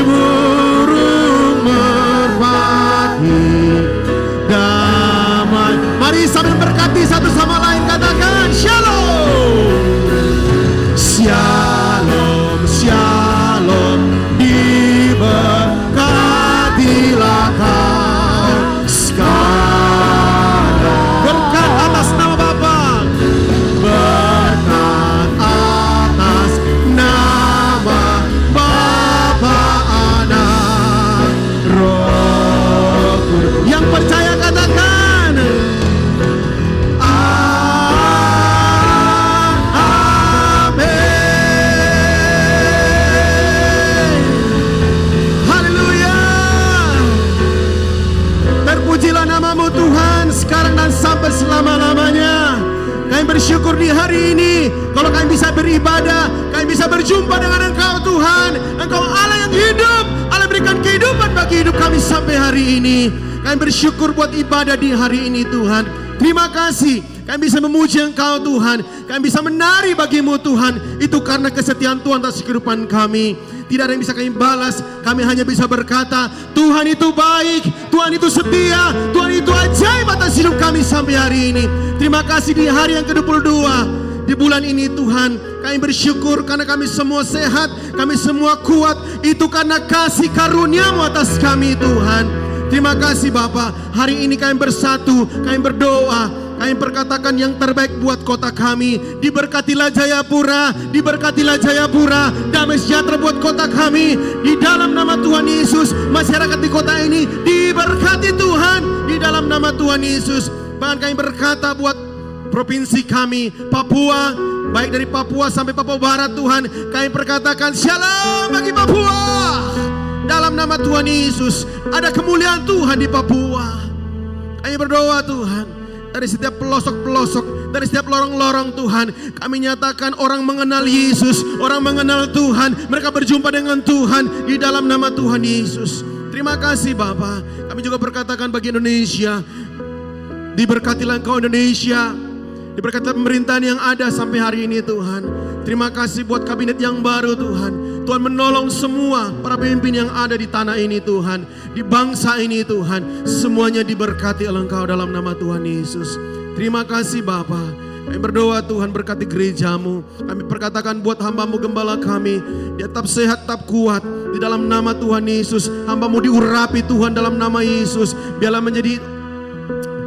burung merpati, damai. Mari sambil berkati satu sama lain, katakan shalom. Shalom, shalom, diberkatilah kau sekarang. Berkat atas nama Bapa, berkat atas nama Bapa, Anak, Roh Kudus. Yang percaya katakan amin. Haleluya. Terpujilah namamu Tuhan sekarang dan sampai selama-lamanya. Kami bersyukur di hari ini kalau kami bisa beribadah, kami bisa berjumpa dengan Engkau Tuhan. Engkau Allah yang hidup, Allah berikan kehidupan bagi hidup kami sampai hari ini. Kami bersyukur buat ibadah di hari ini Tuhan. Terima kasih kami bisa memuji Engkau Tuhan. Kami bisa menari bagimu Tuhan. Itu karena kesetiaan Tuhan atas kehidupan kami. Tidak ada yang bisa kami balas. Kami hanya bisa berkata, Tuhan itu baik, Tuhan itu setia, Tuhan itu ajaib atas hidup kami sampai hari ini. Terima kasih di hari yang ke-22 di bulan ini Tuhan. Kami bersyukur karena kami semua sehat, kami semua kuat. Itu karena kasih karunia-Mu atas kami Tuhan. Terima kasih Bapa. Hari ini kami bersatu, kami berdoa, kami perkatakan yang terbaik buat kota kami. Diberkatilah Jayapura, diberkatilah Jayapura. Damai sejahtera buat kota kami. Di dalam nama Tuhan Yesus, masyarakat di kota ini diberkati Tuhan. Di dalam nama Tuhan Yesus. Bahkan kami berkata buat provinsi kami, Papua, baik dari Papua sampai Papua Barat Tuhan, kami perkatakan shalom bagi Papua. Dalam nama Tuhan Yesus, ada kemuliaan Tuhan di Papua. Kami berdoa Tuhan, dari setiap pelosok-pelosok, dari setiap lorong-lorong Tuhan, kami nyatakan orang mengenal Yesus, orang mengenal Tuhan, mereka berjumpa dengan Tuhan di dalam nama Tuhan Yesus. Terima kasih Bapa. Kami juga berkatakan bagi Indonesia, diberkatilah Engkau Indonesia, diberkatilah pemerintahan yang ada sampai hari ini Tuhan. Terima kasih buat kabinet yang baru Tuhan. Tuhan menolong semua para pemimpin yang ada di tanah ini Tuhan. Di bangsa ini Tuhan. Semuanya diberkati oleh Engkau dalam nama Tuhan Yesus. Terima kasih Bapa. Kami berdoa Tuhan berkati gerejamu. Kami perkatakan buat hamba-Mu gembala kami. Dia tetap sehat, tetap kuat. Di dalam nama Tuhan Yesus. Hamba-Mu diurapi Tuhan dalam nama Yesus. Biarlah menjadi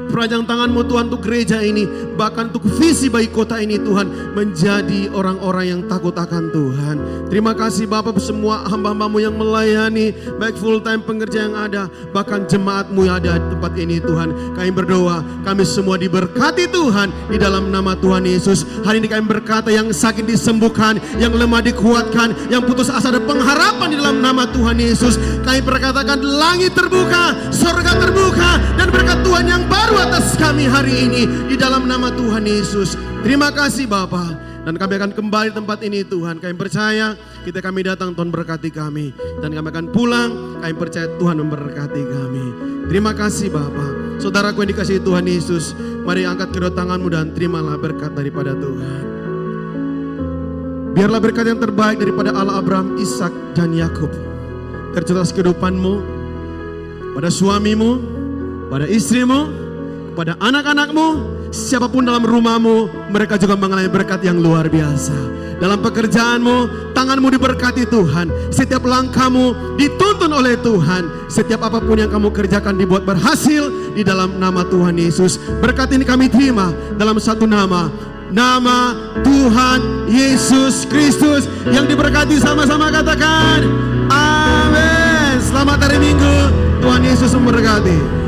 perajang tangan-Mu Tuhan untuk gereja ini, bahkan untuk visi bagi kota ini Tuhan, menjadi orang-orang yang takut akan Tuhan. Terima kasih Bapak semua hamba-hamba-Mu yang melayani, baik full time pengerja yang ada, bahkan jemaat-Mu yang ada di tempat ini Tuhan. Kami berdoa, kami semua diberkati Tuhan di dalam nama Tuhan Yesus. Hari ini kami berkata yang sakit disembuhkan, yang lemah dikuatkan, yang putus asa ada pengharapan di dalam nama Tuhan Yesus. Kami perkatakan langit terbuka, surga terbuka, dan berkat Tuhan yang baru atas kami hari ini di dalam nama Tuhan Yesus. Terima kasih Bapa. Dan kami akan kembali tempat ini Tuhan. Kami percaya kita kami datang Tuhan berkati kami. Dan kami akan pulang. Kami percaya Tuhan memberkati kami. Terima kasih Bapa. Saudaraku yang dikasihi Tuhan Yesus, mari angkat kedua tanganmu dan terimalah berkat daripada Tuhan. Biarlah berkat yang terbaik daripada Allah Abraham, Ishak dan Yakub tercurah kehidupanmu, pada suamimu, pada istrimu, pada anak-anakmu, siapapun dalam rumahmu, mereka juga mengalami berkat yang luar biasa. Dalam pekerjaanmu, tanganmu diberkati Tuhan. Setiap langkahmu dituntun oleh Tuhan. Setiap apapun yang kamu kerjakan dibuat berhasil di dalam nama Tuhan Yesus. Berkat ini kami terima dalam satu nama. Nama Tuhan Yesus Kristus yang diberkati, sama-sama katakan amin. Selamat hari Minggu, Tuhan Yesus memberkati.